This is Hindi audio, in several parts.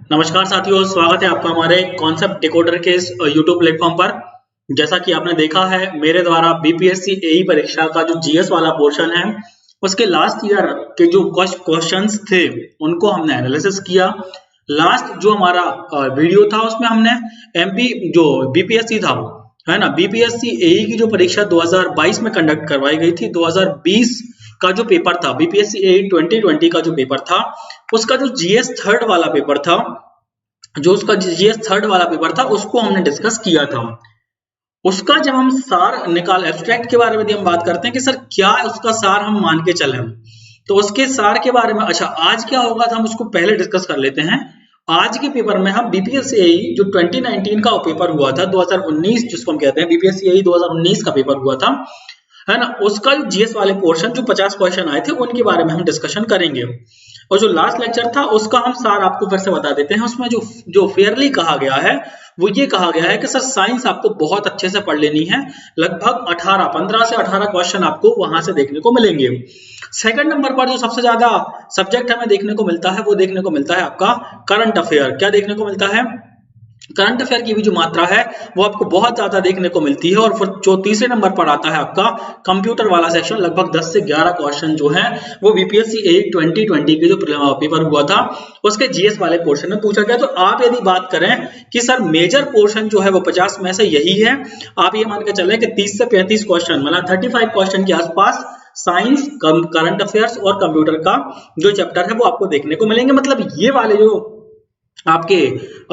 नमस्कार साथियों, स्वागत है आपका हमारे कॉन्सेप्ट डिकोडर के इस यूट्यूब प्लेटफॉर्म पर। जैसा कि आपने देखा है, मेरे द्वारा बीपीएससी एई परीक्षा का जो जीएस वाला पोर्शन है उसके लास्ट ईयर के जो क्वेश्चंस थे उनको हमने एनालिसिस किया। लास्ट जो हमारा वीडियो था उसमें हमने एमपी जो बीपीएससी था, है ना, बीपीएससी एई की जो परीक्षा 2022 में कंडक्ट करवाई गई थी, 2020 का जो पेपर था बीपीएससी एई 2020 का जो पेपर था, उसका जो जीएस थर्ड वाला पेपर था, उसको हमने डिस्कस किया था। उसका जब हम सार निकाल एब्स्ट्रैक्ट के बारे में हम बात करते हैं कि सर क्या उसका सार हम मान के चले, तो उसके सार के बारे में अच्छा आज क्या होगा तो हम उसको पहले डिस्कस कर लेते हैं। आज के पेपर में हम बीपीएससी एई जो 2019 का पेपर हुआ था, 2019 जिसको हम कहते हैं बीपीएससी एई 2019 का पेपर हुआ था, है ना, उसका जो जीएस वाले पोर्शन जो 50 क्वेश्चन आए थे उनके बारे में हम डिस्कशन करेंगे। और जो लास्ट लेक्चर था उसका हम सार आपको फिर से बता देते हैं। उसमें जो फेयरली कहा गया है वो ये कहा गया है कि सर साइंस आपको बहुत अच्छे से पढ़ लेनी है, लगभग 15 से 18 क्वेश्चन आपको वहां से देखने को मिलेंगे। सेकंड नंबर पर जो सबसे ज्यादा सब्जेक्ट हमें देखने को मिलता है वो देखने को मिलता है आपका करंट अफेयर। क्या देखने को मिलता है? करंट अफेयर की भी जो मात्रा है वो आपको बहुत ज्यादा देखने को मिलती है। और फिर जो तीसरे नंबर पर आता है आपका कंप्यूटर वाला सेक्शन, लगभग 10 से 11 क्वेश्चन जो है वो बीपीएससी एई 2020 के जो पेपर हुआ था उसके जीएस वाले पोर्शन में पूछा गया। तो आप यदि बात करें कि सर मेजर पोर्शन जो है वो 50 में से यही है, आप ये मान के चले कि 30 से 35 क्वेश्चन मतलब 35 क्वेश्चन के आसपास साइंस, करंट अफेयर्स और कंप्यूटर का जो चैप्टर है वो आपको देखने को मिलेंगे। मतलब ये वाले जो आपके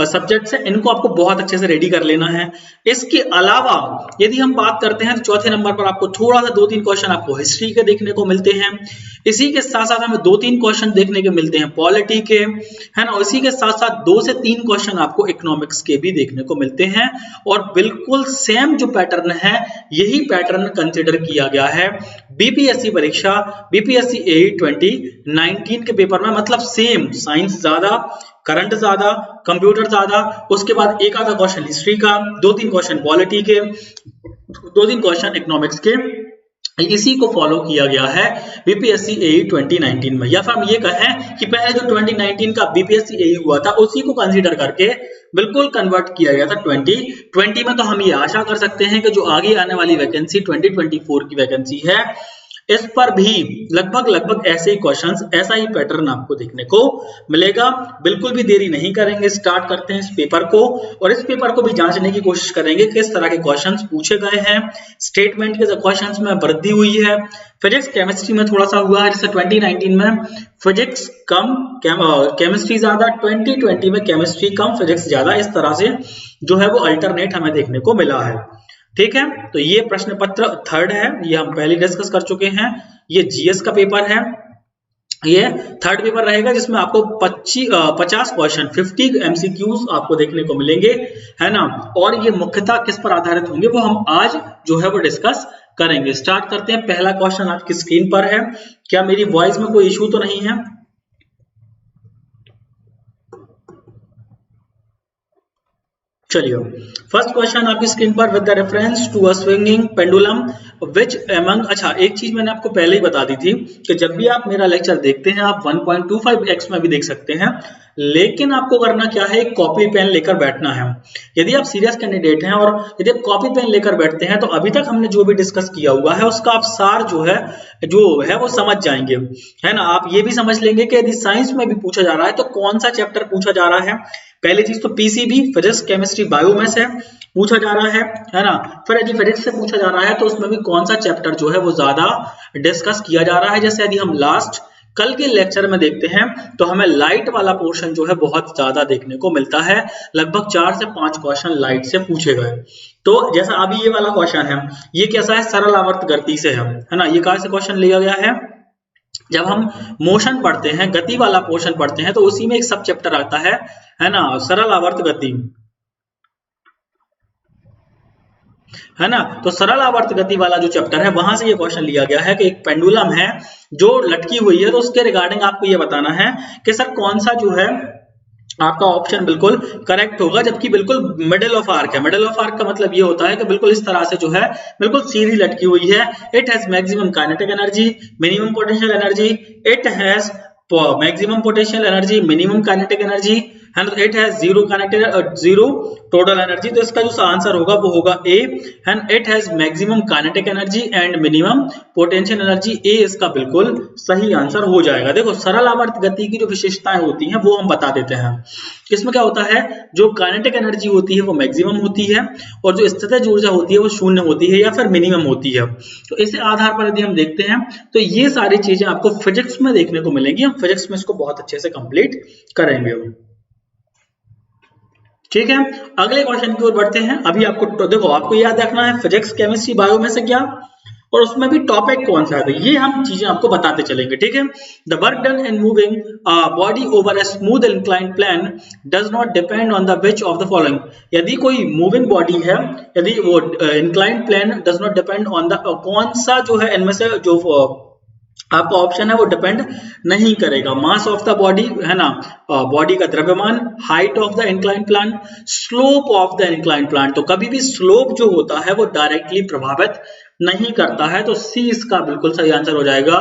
सब्जेक्ट्स हैं इनको आपको बहुत अच्छे से रेडी कर लेना है। इसके अलावा यदि हम बात करते हैं तो चौथे नंबर पर आपको थोड़ा सा 2-3 क्वेश्चन आपको हिस्ट्री के देखने को मिलते हैं। इसी के साथ साथ हमें 2-3 क्वेश्चन देखने को मिलते हैं पॉलिटी के, है ना। इसी के साथ साथ 2 से 3 क्वेश्चन आपको इकोनॉमिक्स के भी देखने को मिलते हैं। और बिल्कुल सेम जो पैटर्न है यही पैटर्न कंसिडर किया गया है बीपीएससी परीक्षा बीपीएससी एई 2019 के पेपर में। मतलब सेम, साइंस ज्यादा, करंट ज्यादा, कंप्यूटर ज्यादा, उसके बाद एक आधा क्वेश्चन हिस्ट्री का, 2-3 क्वेश्चन पॉलिटी के, 2-3 क्वेश्चन इकोनॉमिक्स के। इसी को फॉलो किया गया है बीपीएससी एई 2019 में। या फिर हम ये कहें कि पहले जो 2019 का बीपीएससी एई हुआ था उसी को कंसीडर करके बिल्कुल कन्वर्ट किया गया था 2020 में। तो हम ये आशा कर सकते हैं कि जो आगे आने वाली वैकेंसी 2024 की वैकेंसी है इस पर भी लगभग ऐसे ही क्वेश्चंस, ऐसा ही पैटर्न आपको देखने को मिलेगा। बिल्कुल भी देरी नहीं करेंगे, स्टार्ट करते हैं इस पेपर को और इस पेपर को भी जांचने की कोशिश करेंगे किस तरह के क्वेश्चंस पूछे गए हैं। स्टेटमेंट के क्वेश्चंस में वृद्धि हुई है, फिजिक्स केमिस्ट्री में थोड़ा सा हुआ है, जैसे 2019 में फिजिक्स कम केमिस्ट्री ज्यादा, 2020 में केमिस्ट्री कम फिजिक्स ज्यादा, इस तरह से जो है वो अल्टरनेट हमें देखने को मिला है। ठीक है, तो ये प्रश्न पत्र थर्ड है, ये हम पहले डिस्कस कर चुके हैं। ये जीएस का पेपर है, ये थर्ड पेपर रहेगा जिसमें आपको 50 क्वेश्चन 50 एमसीक्यूज आपको देखने को मिलेंगे, है ना। और ये मुख्यतः किस पर आधारित होंगे वो हम आज जो है वो डिस्कस करेंगे। स्टार्ट करते हैं। पहला क्वेश्चन आपकी स्क्रीन पर है। क्या मेरी वॉइस में कोई इशू तो नहीं है? चलिए, फर्स्ट क्वेश्चन आपकी स्क्रीन पर, with the reference to a swinging pendulum which among. अच्छा, एक चीज मैंने आपको पहले ही बता दी थी कि जब भी आप मेरा लेक्चर देखते हैं आप 1.25x में भी देख सकते हैं, लेकिन आपको करना क्या है, एक कॉपी पेन लेकर बैठना है। यदि आप सीरियस कैंडिडेट हैं और यदि आप कॉपी पेन लेकर बैठते हैं तो अभी तक हमने जो भी डिस्कस किया हुआ है उसका आप सार जो है वो समझ जाएंगे, है ना। आप ये भी समझ लेंगे कि यदि साइंस में भी पूछा जा रहा है तो कौन सा चैप्टर पूछा जा रहा है। पहली चीज तो पीसीबी, फिजिक्स केमिस्ट्री बायो में से पूछा जा रहा है ना। फिर यदि फिजिक्स से पूछा जा रहा है तो उसमें भी कौन सा चैप्टर जो है वो ज्यादा डिस्कस किया जा रहा है। जैसे यदि हम लास्ट कल के लेक्चर में देखते हैं तो हमें लाइट वाला पोर्शन जो है बहुत ज्यादा देखने को मिलता है, लगभग 4 से 5 क्वेश्चन लाइट से पूछे गए। तो जैसा अभी ये वाला क्वेश्चन है, ये कैसा है, सरल आवर्त गति से है ना। ये कहां से क्वेश्चन लिया गया है? जब हम मोशन पढ़ते हैं, गति वाला पोर्शन पढ़ते हैं, तो उसी में एक सब चैप्टर आता है ना, सरल आवर्त गति, है ना। तो सरल आवर्त गति वाला जो चैप्टर है वहां से ये क्वेश्चन लिया गया है कि एक पेंडुलम है जो लटकी हुई है, तो उसके रिगार्डिंग आपको ये बताना है कि सर कौन सा जो है आपका ऑप्शन बिल्कुल करेक्ट होगा, जबकि बिल्कुल मिडिल ऑफ आर्क है। मिडिल ऑफ आर्क का मतलब ये होता है कि बिल्कुल इस तरह से जो है बिल्कुल सीधी लटकी हुई है। It has maximum kinetic energy, minimum potential energy, it has maximum potential energy, minimum kinetic energy, है ना। It has zero kinetic zero total energy, तो इसका जो आंसर होगा वो होगा A. And it has maximum kinetic energy and minimum potential energy, A इसका बिल्कुल सही आंसर हो जाएगा। देखो सरल आवर्त गति की जो विशेषताएं होती हैं वो हम बता देते हैं। इसमें क्या होता है, जो काइनेटिक एनर्जी होती है वो मैक्सिमम होती है और जो स्थितिज ऊर्जा होती है वो शून्य होती है या फिर मिनिमम होती है। तो इस आधार पर यदि हम देखते हैं तो ये सारी चीजें आपको फिजिक्स में देखने को मिलेंगी। हम फिजिक्स में इसको बहुत अच्छे से कंप्लीट करेंगे। ठीक है, अगले क्वेश्चन की ओर बढ़ते हैं। अभी आपको देखो, आपको याद रखना है फिजिक्स, केमिस्ट्री, बायो में से क्या, और उसमें भी टॉपिक कौन सा है, तो ये हम चीजें आपको बताते चलेंगे। ठीक है, the work done in moving body over a smooth inclined plane does not depend on the which of the following. यदि कोई मूविंग बॉडी है, यदि वो inclined plane does not depend on the, कौन सा जो है इनमें से जो आपका ऑप्शन है वो डिपेंड नहीं करेगा। मास ऑफ द बॉडी है ना, बॉडी का द्रव्यमान, height of the incline plan, slope of the incline plan. तो कभी भी स्लोप जो होता है वो डायरेक्टली प्रभावित नहीं करता है, तो सी इसका बिल्कुल सही आंसर हो जाएगा।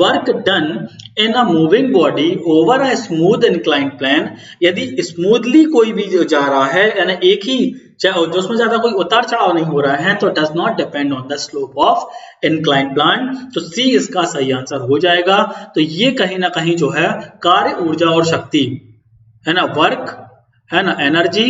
Work done in a moving body over a smooth incline plane, यदि स्मूथली कोई भी जा रहा है यानी एक ही जो उसमें ज्यादा कोई उतार चढ़ाव नहीं हो रहा है, तो does not depend on the slope of incline plan, तो सी इसका सही आंसर हो जाएगा। तो ये कहीं ना कहीं जो है कार्य ऊर्जा और शक्ति है ना, वर्क है ना, एनर्जी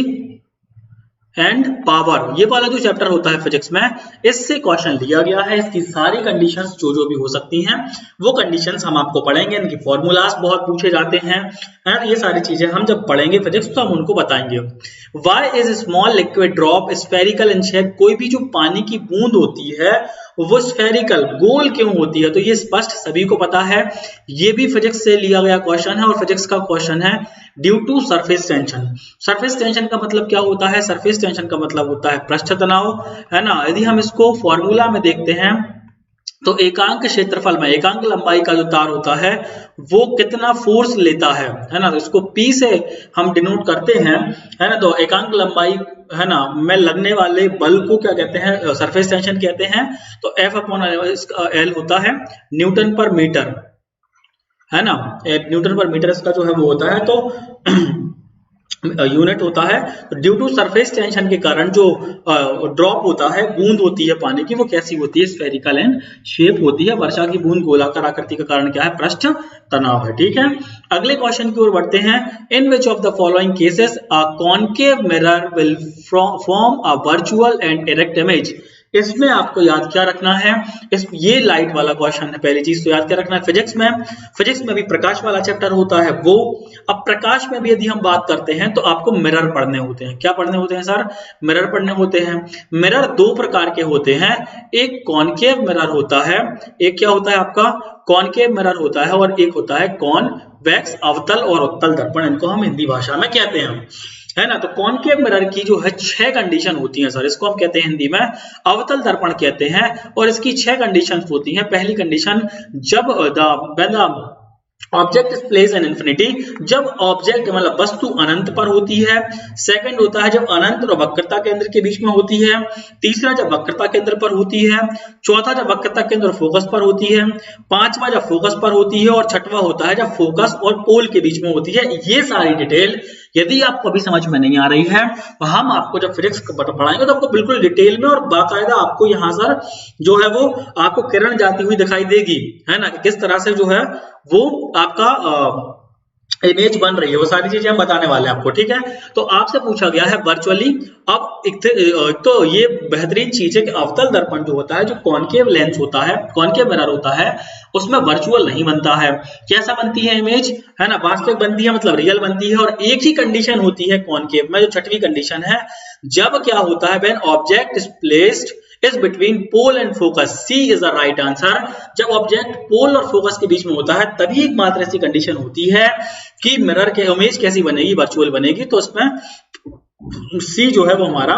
एंड पावर, ये वाला जो चैप्टर होता है फिजिक्स में, इससे क्वेश्चन लिया गया है। इसकी सारी कंडीशंस जो भी हो सकती हैं वो कंडीशंस हम आपको पढ़ेंगे। इनकी फॉर्मूलाज बहुत पूछे जाते हैं, ये सारी चीजें हम जब पढ़ेंगे फिजिक्स तो हम उनको बताएंगे। Why is small liquid drop spherical in shape, कोई भी जो पानी की बूंद होती है वो स्फेरिकल गोल क्यों होती है, तो ये स्पष्ट सभी को पता है। ये भी फिजिक्स से लिया गया क्वेश्चन है और फिजिक्स का क्वेश्चन है due to surface tension. Surface tension का मतलब क्या होता है, सरफेस टेंशन का मतलब होता है पृष्ठ तनाव, है ना। यदि हम इसको फॉर्मूला में देखते हैं तो एकांक क्षेत्रफल में एकांक लंबाई का जो तार होता है वो कितना फोर्स लेता है ना, तो इसको P से हम डिनोट करते हैं, है ना। तो एकांक लंबाई है ना में लगने वाले बल को क्या कहते हैं, सरफेस टेंशन कहते हैं। तो F/L होता है न्यूटन पर मीटर, है ना, न्यूटन पर मीटर इसका जो है वो होता है, तो यूनिट होता है। ड्यू टू सरफेस टेंशन के कारण जो ड्रॉप होता है, बूंद होती है पानी की, वो कैसी होती है, स्फेरिकल इन शेप होती है। वर्षा की बूंद गोलाकार आकृति का कारण क्या है, पृष्ठ तनाव है। ठीक है, अगले क्वेश्चन की ओर बढ़ते हैं। In which of the following cases a concave mirror will form a virtual and direct image. इसमें आपको याद क्या रखना है, ये लाइट वाला क्वेश्चन है। पहली चीज तो याद क्या रखना है, फिजिक्स में भी प्रकाश वाला चैप्टर होता है वो। अब प्रकाश में भी यदि हम बात करते हैं तो आपको मिरर पढ़ने होते हैं। क्या पढ़ने होते हैं सर, मिरर पढ़ने होते हैं। मिरर दो प्रकार के होते हैं, एक कॉनकेव मिरर होता है, एक क्या होता है आपका कॉनकेव मिरर होता है, और एक होता है कॉन्वेक्स, अवतल और उत्तल दर्पण, इनको हम हिंदी भाषा में कहते हैं, है ना। तो कॉनकेव मिरर की जो है 6 कंडीशन होती हैं सर, इसको हम कहते हैं हिंदी में अवतल दर्पण कहते हैं, और इसकी 6 कंडीशन होती हैं। पहली कंडीशन, जब the object is place in infinity, जब ऑब्जेक्ट मतलब वस्तु अनंत पर होती है। सेकंड होता है जब अनंत और वक्रता केंद्र के बीच में होती है। तीसरा जब वक्रता केंद्र पर होती है। चौथा जब वक्रता केंद्र फोकस पर होती है। पांचवा जब फोकस पर होती है, और छठवां होता है जब फोकस और पोल के बीच में होती है। ये सारी डिटेल यदि आपको अभी समझ में नहीं आ रही है तो हम आपको जब फिजिक्स पढ़ाएंगे तो आपको बिल्कुल डिटेल में और बाकायदा आपको यहाँ सर जो है वो आपको किरण जाती हुई दिखाई देगी, है ना, कि किस तरह से जो है वो आपका इमेज बन रही है, वो सारी चीजें हम बताने वाले हैं आपको। ठीक है, तो आपसे पूछा गया है वर्चुअली। अब एक तो ये बेहतरीन चीज है कि अवतल दर्पण जो होता है, जो कॉनकेव लेंस होता है, कॉनकेव मिरर होता है, उसमें वर्चुअल नहीं बनता है। कैसा बनती है इमेज, है ना, वास्तविक बनती है, मतलब रियल बनती है। और एक ही कंडीशन होती है कॉनकेव में, जो छठवीं कंडीशन है, जब क्या होता है, when object is placed is between pole and focus, C is the right answer। जब ऑब्जेक्ट पोल और फोकस के बीच में होता है तभी एकमात्र ऐसी कंडीशन होती है कि मिरर के इमेज कैसी बनेगी, वर्चुअल बनेगी। तो इसमें C जो है वो हमारा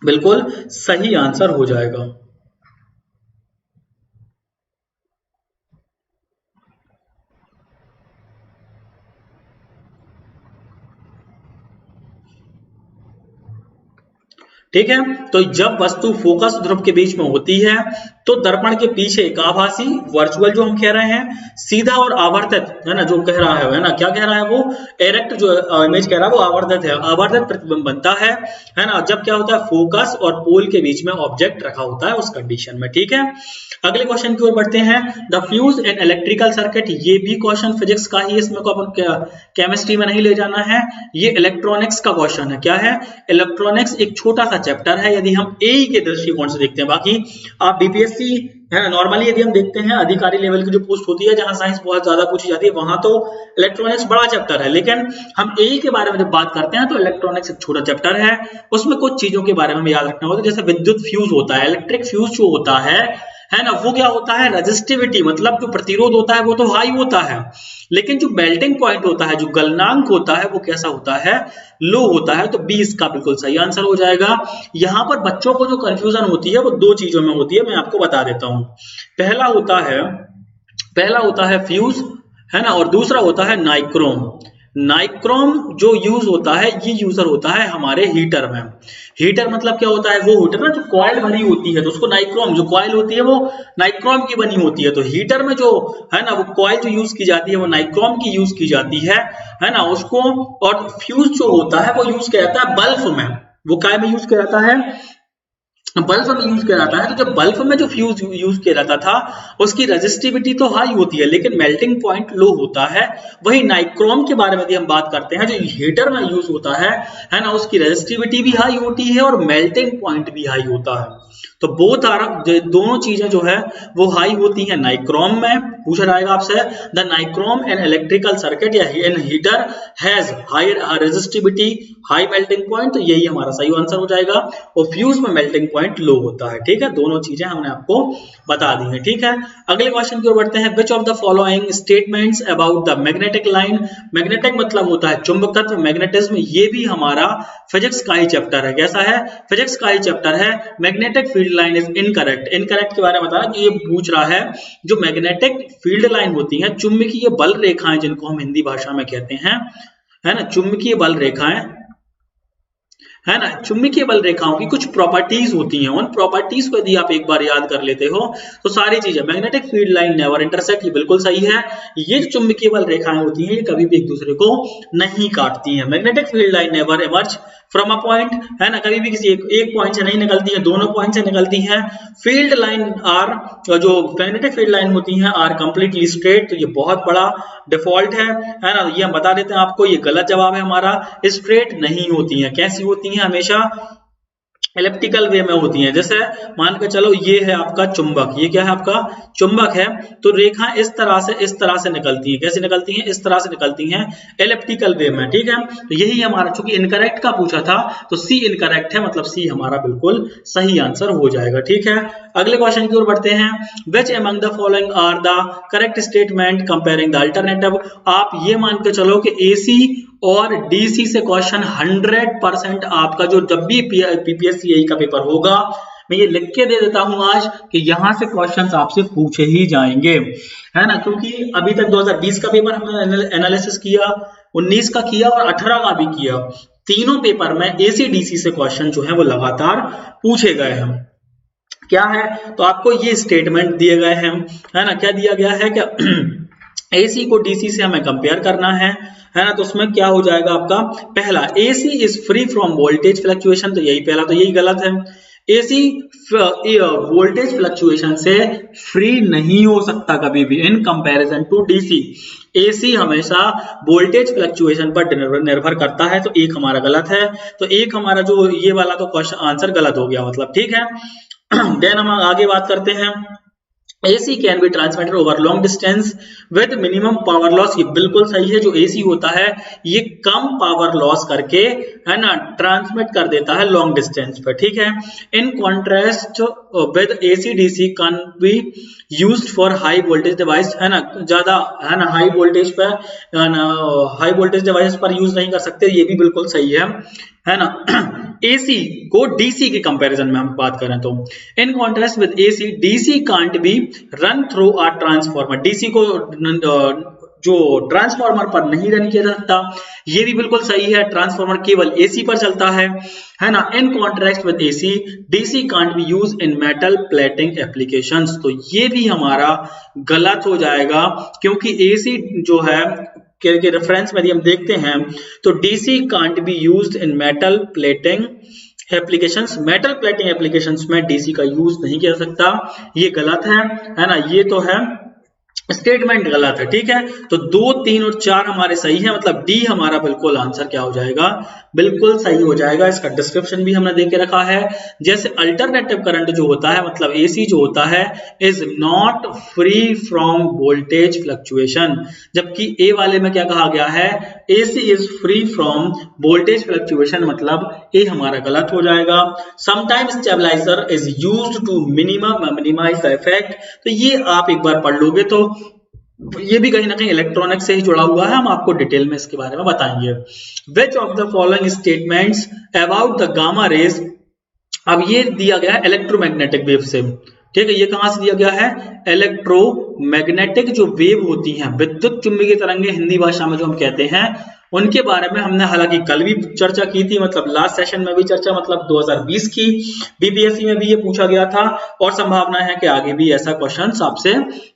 बिल्कुल सही आंसर हो जाएगा। ठीक है, तो जब वस्तु फोकस ध्रुव के बीच में होती है तो दर्पण के पीछे एक आभासी वर्चुअल जो हम कह रहे हैं, सीधा और आवर्धित है ना, जो कह रहा है ना, क्या कह रहा है वो, एरेक्ट जो इमेज कह रहा है वो आवर्धित है, आवर्धित प्रतिबिंब बनता है ना, जब क्या होता है फोकस और पोल के बीच में ऑब्जेक्ट रखा होता है उस कंडीशन में। ठीक है, अगले क्वेश्चन की ओर बढ़ते हैं। The fuse in electrical circuit, ये भी क्वेश्चन फिजिक्स का ही, इसमें को अपन केमिस्ट्री में नहीं ले जाना है, ये इलेक्ट्रॉनिक्स का क्वेश्चन है। क्या है, इलेक्ट्रॉनिक्स एक छोटा सा चैप्टर है यदि हम एई के दृष्टिकोण से देखते हैं। बाकी आप बीपीएससी है ना, नॉर्मली यदि हम देखते हैं अधिकारी लेवल की जो पोस्ट होती है जहां साइंस बहुत ज्यादा पूछी जाती है, वहां तो इलेक्ट्रॉनिक्स बड़ा चैप्टर है, लेकिन हम एई के बारे में जब बात करते हैं तो इलेक्ट्रॉनिक्स एक छोटा चैप्टर है। उसमें कुछ चीजों के बारे में हमें याद रखना होता है, जैसे विद्युत फ्यूज होता है, इलेक्ट्रिक फ्यूज जो होता है ना, वो क्या होता है, रेजिस्टिविटी मतलब जो प्रतिरोध होता है वो तो हाई होता है, लेकिन जो मेल्टिंग पॉइंट होता है, जो गलनांक होता है, वो कैसा होता है, लो होता है। तो बी इसका बिल्कुल सही आंसर हो जाएगा। यहां पर बच्चों को जो कंफ्यूजन होती है वो दो चीजों में होती है, मैं आपको बता देता हूं। पहला होता है फ्यूज है ना, और दूसरा होता है नाइक्रोम। नाइक्रोम जो यूज होता है ये यूजर होता है हमारे हीटर में। हीटर मतलब क्या होता है, वो हीटर ना जो कॉइल भरी होती है, तो उसको नाइक्रोम, जो कॉइल होती है वो नाइक्रोम की बनी होती है। तो हीटर में जो है ना वो कॉइल जो यूज की जाती है वो नाइक्रोम की यूज की जाती है ना उसको। और फ्यूज जो होता है वो यूज किया जाता है बल्ब में, वो काय में यूज किया जाता है, बल्ब में यूज किया जाता है। तो जब बल्ब में जो फ्यूज यूज किया जाता था उसकी रेजिस्टिविटी तो हाई होती है लेकिन मेल्टिंग पॉइंट लो होता है। वही नाइक्रोम के बारे में यदि हम बात करते हैं जो हीटर में यूज होता है ना, उसकी रेजिस्टिविटी भी हाई होती है और मेल्टिंग पॉइंट भी हाई होता है। तो बोथ आर, दोनों चीजें जो है वो हाई होती हैं नाइक्रोम में। पूछा जाएगा आपसे, the nichrome in electrical circuit या in heater has high resistivity, high melting point, तो यही हमारा सही आंसर हो जाएगा। और फ्यूज में मेल्टिंग पॉइंट लो होता है। ठीक है, दोनों चीजें हमने आपको बता दी हैं। ठीक है, अगले क्वेश्चन की ओर बढ़ते हैं। Which of the following statements about the magnetic line, magnetic मतलब होता है चुंबकत्व, मैग्नेटिज्म, ये भी हमारा फिजिक्स का ही चैप्टर है। कैसा है, फिजिक्स का ही चैप्टर है। Magnetic field line is incorrect, incorrect के बारे में बताना कि ये पूछ रहा है जो मैग्नेटिक फील्ड लाइन होती है, चुंबकीय बल रेखाएं जिनको हम हिंदी भाषा में कहते हैं, है ना, चुंबकीय बल रेखाएं है ना, चुंबकीय बल रेखाओं की कुछ प्रॉपर्टीज होती हैं। उन प्रॉपर्टीज को यदि आप एक बार याद कर लेते हो तो सारी चीजें, magnetic field line never intersect, ये बिल्कुल सही है। ये जो चुंबकीय बल रेखाएं होती हैं ये कभी भी एक दूसरे को नहीं काटती हैं। Magnetic field line never emerge from a point, है ना, कभी भी किसी एक पॉइंट से नहीं निकलती है, दोनों पॉइंट से निकलती हैं। फील्ड लाइन आर, जो मैग्नेटिक फील्ड लाइन होती हैं आर कंप्लीटली स्ट्रेट, तो ये बहुत बड़ा डिफॉल्ट है ना, ये हम बता देते हैं आपको, ये गलत जवाब है हमारा। स्ट्रेट नहीं होती हैं, कैसी होती हैं, हमेशा इलेप्टिकल वे में होती हैं। जैसे मान के चलो ये है आपका चुंबक, ये क्या है आपका चुंबक है, तो रेखा इस तरह से निकलती हैं। कैसे निकलती हैं, इस तरह से निकलती हैं इलेप्टिकल वे में। ठीक है, तो यही हमारा, चूंकि इनकरेक्ट का पूछा था तो सी इनकरेक्ट है, मतलब सी हमारा बिल्कुल सही आंसर हो जाएगा। ठीक है, अगले क्वेश्चन की ओर बढ़ते हैं। Which among the following are the correct statement comparing the alternative. आप ये मान के चलो कि एसी और डीसी से क्वेश्चन 100% आपका, जो जब भी पीपीएससी एई का पेपर होगा, मैं ये लिख के दे देता हूं आज कि यहां से क्वेश्चंस आपसे पूछे ही जाएंगे, है ना, क्योंकि अभी तक 2020 का पेपर हमने एनालिसिस किया, 19 का किया और 18 का भी किया। तीनों पेपर में एसी डीसी से क्वेश्चन जो है वो लगातार पूछे गए हैं। क्या है, तो आपको ये स्टेटमेंट दिए गए हैं, है ना, क्या दिया गया है, क्या एसी को डीसी से हमें कंपेयर करना है ना, तो उसमें क्या हो जाएगा आपका, पहला AC is free from voltage fluctuation, तो यही पहला, तो यही गलत है। एसी वोल्टेज फ्लक्चुएशन से फ्री नहीं हो सकता कभी भी in comparison to DC. AC हमेशा वोल्टेज फ्लक्चुएशन पर निर्भर करता है, तो एक हमारा गलत है। तो एक हमारा जो ये वाला तो क्वेश्चन आंसर गलत हो गया, मतलब। ठीक है, देन हम आगे बात करते हैं। AC can be transmitted over long distance with minimum power loss, ये बिल्कुल सही है। जो AC होता है ये कम पावर लॉस करके, है ना, ट्रांसमिट कर देता है लॉन्ग डिस्टेंस पे। ठीक है, in contrast with AC DC can be used for high voltage device, है ना, ज्यादा, है ना, हाई वोल्टेज पे, हाई वोल्टेज डिवाइस पर यूज नहीं कर सकते, ये भी बिल्कुल सही है ना। AC को DC के कंपैरिजन में हम बात करें तो, in contrast with AC, DC can't be run through a transformer, DC को जो ट्रांसफार्मर पर नहीं रन किया जा सकता, ये भी बिल्कुल सही है, ट्रांसफार्मर केवल एसी पर चलता है ना। In contrast with AC DC can't be use in metal plating applications, तो ये भी हमारा गलत हो जाएगा, क्योंकि एसी जो है के रेफरेंस में यदि हम देखते हैं तो DC can't be used in metal plating applications, metal plating applications में डीसी का यूज नहीं किया जा सकता, ये गलत है ना, ये तो है स्टेटमेंट गलत है, ठीक है। तो 2, 3 और 4 हमारे सही है, मतलब डी हमारा बिल्कुल आंसर क्या हो जाएगा, बिल्कुल सही हो जाएगा। इसका डिस्क्रिप्शन भी हमने दे के रखा है, जैसे अल्टरनेटिव करंट जो होता है, मतलब एसी जो होता है, is not free from voltage fluctuation, जबकि ए वाले में क्या कहा गया है, AC is free from voltage fluctuation, मतलब ए हमारा गलत हो जाएगा। Sometimes stabiliser is used to minimise the effect, तो ये आप एक बार पढ़ लोगे तो ये भी कहीं ना कहीं इलेक्ट्रॉनिक से ही जुड़ा हुआ है, हम आपको डिटेल में इसके बारे में बताएंगे। Which of the following statements about the gamma rays, अब ये दिया गया है इलेक्ट्रोमैग्नेटिक वेव से, ठीक है, ये कहां से दिया गया है, इलेक्ट्रोमैग्नेटिक जो वेव होती हैं, विद्युत चुंबकीय तरंगे हिंदी भाषा में जो हम कहते हैं, उनके बारे में हमने हालांकि कल भी चर्चा की थी, मतलब लास्ट सेशन में भी चर्चा, मतलब 2020 की बीपीएससी में भी ये पूछा गया था, और संभावना है कि आगे भी ऐसा क्वेश्चन आपसे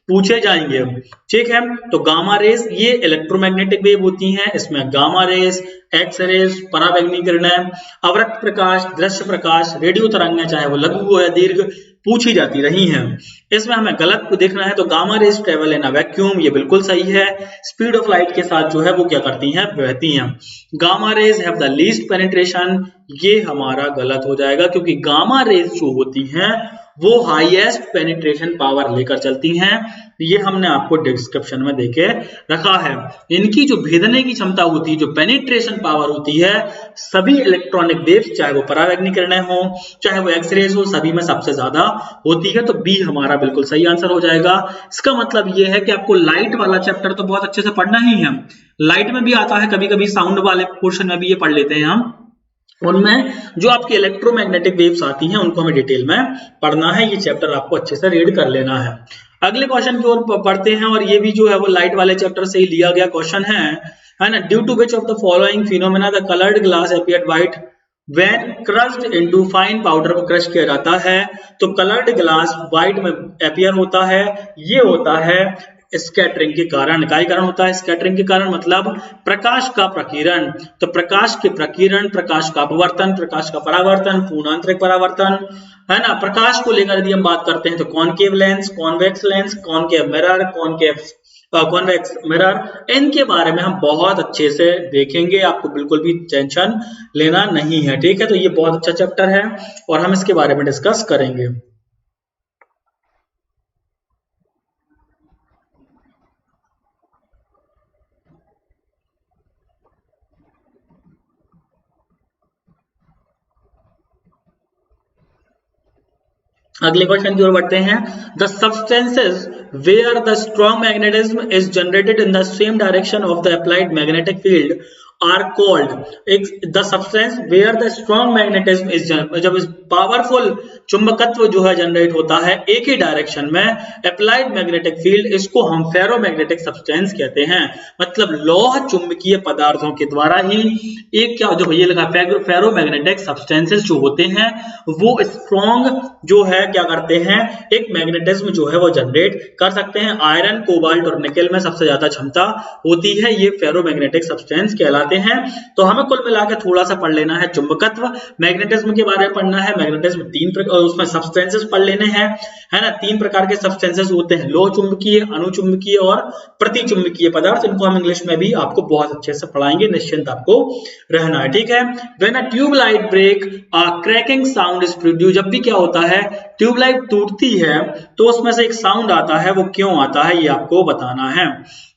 पूछे जाएंगे, ठीक है। तो गामा रेस ये इलेक्ट्रोमैग्नेटिक वेव होती हैं, इसमें गामा रेस, एक्स रेस, पराबैंगनी किरणें, अवरक्त प्रकाश, दृश्य प्रकाश, रेडियो तरंगें, चाहे वो लघु हो या दीर्घ, पूछी जाती रही हैं। इसमें हमें गलत को देखना है, तो gamma rays travel in a vacuum, ये बिल्कुल सही है, स्पीड ऑफ लाइट के साथ जो है वो क्या करती हैं, बहती हैं। Gamma rays have the least penetration, ये हमारा गलत हो जाएगा, क्योंकि गामा रेस जो होती हैं वो हाईएस्ट पेनिट्रेशन पावर लेकर चलती हैं, ये हमने आपको डिस्क्रिप्शन में देके रखा है। इनकी जो भेदने की क्षमता होती है, जो पेनिट्रेशन पावर होती है, सभी इलेक्ट्रॉनिक वेव्स, चाहे वो परावैंगनी किरणें हो, चाहे वो एक्सरेज हो, सभी में सबसे ज्यादा होती है, तो बी हमारा बिल्कुल सही आंसर हो जाएगा। इसका मतलब ये है कि आपको लाइट वाला चैप्टर तो बहुत अच्छे से पढ़ना ही है, लाइट में भी आता है, कभी कभी साउंड वाले पोर्शन में भी ये पढ़ लेते हैं हम, उनमें जो आपकी इलेक्ट्रोमैग्नेटिक वेव्स आती हैं उनको हमें डिटेल में पढ़ना है, ये चैप्टर आपको अच्छे से रीड कर लेना है। अगले क्वेश्चन की ओर पढ़ते हैं, और ये भी जो है वो लाइट वाले चैप्टर से ही लिया गया क्वेश्चन है ना। Due to which of the following phenomena the coloured glass appeared white when crushed into fine powder, को क्रश किया जाता है तो कलर्ड ग्लास व्हाइट में अपीयर होता है, ये होता है स्कैटरिंग के कारण। क्या कारण होता है स्कैटरिंग के कारण, मतलब प्रकाश का प्रकीर्ण, तो प्रकाश के प्रकीर्ण, प्रकाश का अपवर्तन, प्रकाश का परावर्तन, पूर्णांतरिक परावर्तन, है ना। प्रकाश को लेकर यदि हम बात करते हैं तो concave lens, convex lens, concave mirror, convex mirror, इनके बारे में हम बहुत अच्छे से देखेंगे, आपको बिल्कुल भी टेंशन लेना नहीं है, ठीक है। तो ये बहुत अच्छा चैप्टर है और हम इसके बारे में डिस्कस करेंगे। अगले क्वेश्चन की ओर बढ़ते हैं। The substances where the strong magnetism is generated in the same direction of the applied magnetic field are called, the substance where the strong magnetism is, जब पावरफुल चुंबकत्व जो है जनरेट होता है एक ही डायरेक्शन में, अप्लाइड मैग्नेटिक फील्ड, इसको हम फेरोमैग्नेटिक सब्सटेंस कहते हैं। मतलब लौह चुंबकीय पदार्थों के द्वारा ही एक क्या जो ये लिखा फेरोमैग्नेटिक सब्सटेंसेस जो होते हैं वो स्ट्रॉन्ग जो है क्या करते हैं, एक मैग्नेटिज्म जो है वो जनरेट कर सकते हैं। आयरन, कोबाल्ट और निकेल में सबसे ज्यादा क्षमता होती है, ये फेरोमैग्नेटिक सब्सटेंस कहलाते हैं। तो हमें कुल मिलाकर थोड़ा सा पढ़ लेना है चुंबकत्व, मैग्नेटिज्म के बारे में पढ़ना है, मैग्नेटिज्म तीन प्रकार, उसमें सब्सटेंसेस पढ़ लेने हैं, है ना। 3 प्रकार के सब्सटेंसेस होते हैं, लोह चुंबकीय, अनुचुंबकीय और प्रतिचुंबकीय पदार्थ। इनको हम इंग्लिश में भी आपको बहुत अच्छे से पढ़ाएंगे, निश्चिंत आपको रहना है, ठीक है। When a tubelight break a crackling sound is produced, जब भी क्या होता है ट्यूबलाइट टूटती है तो उसमें से एक साउंड आता है, वो क्यों आता है ये आपको बताना है,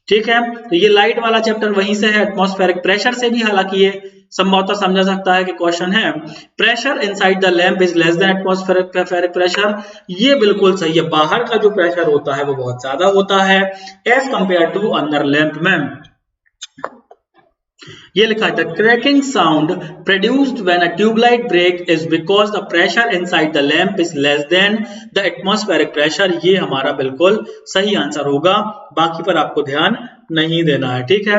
ठीक है। तो ये लाइट वाला चैप्टर वहीं से है। एटमॉस्फेरिक प्रेशर से भी हालांकि ये संभवतः समझा सकता है कि क्वेश्चन है, pressure inside the lamp is less then atmospheric pressure, ये बिल्कुल सही है। बाहर का जो प्रेशर होता है वो बहुत ज्यादा होता है एज कंपेयर टू अंदर लैंप में। ये लिखा है the crackling sound produced when a tubelight break is because the pressure inside the lamp is less than the atmospheric pressure. ये हमारा बिल्कुल सही आंसर होगा, बाकी पर आपको ध्यान नहीं देना है, ठीक है।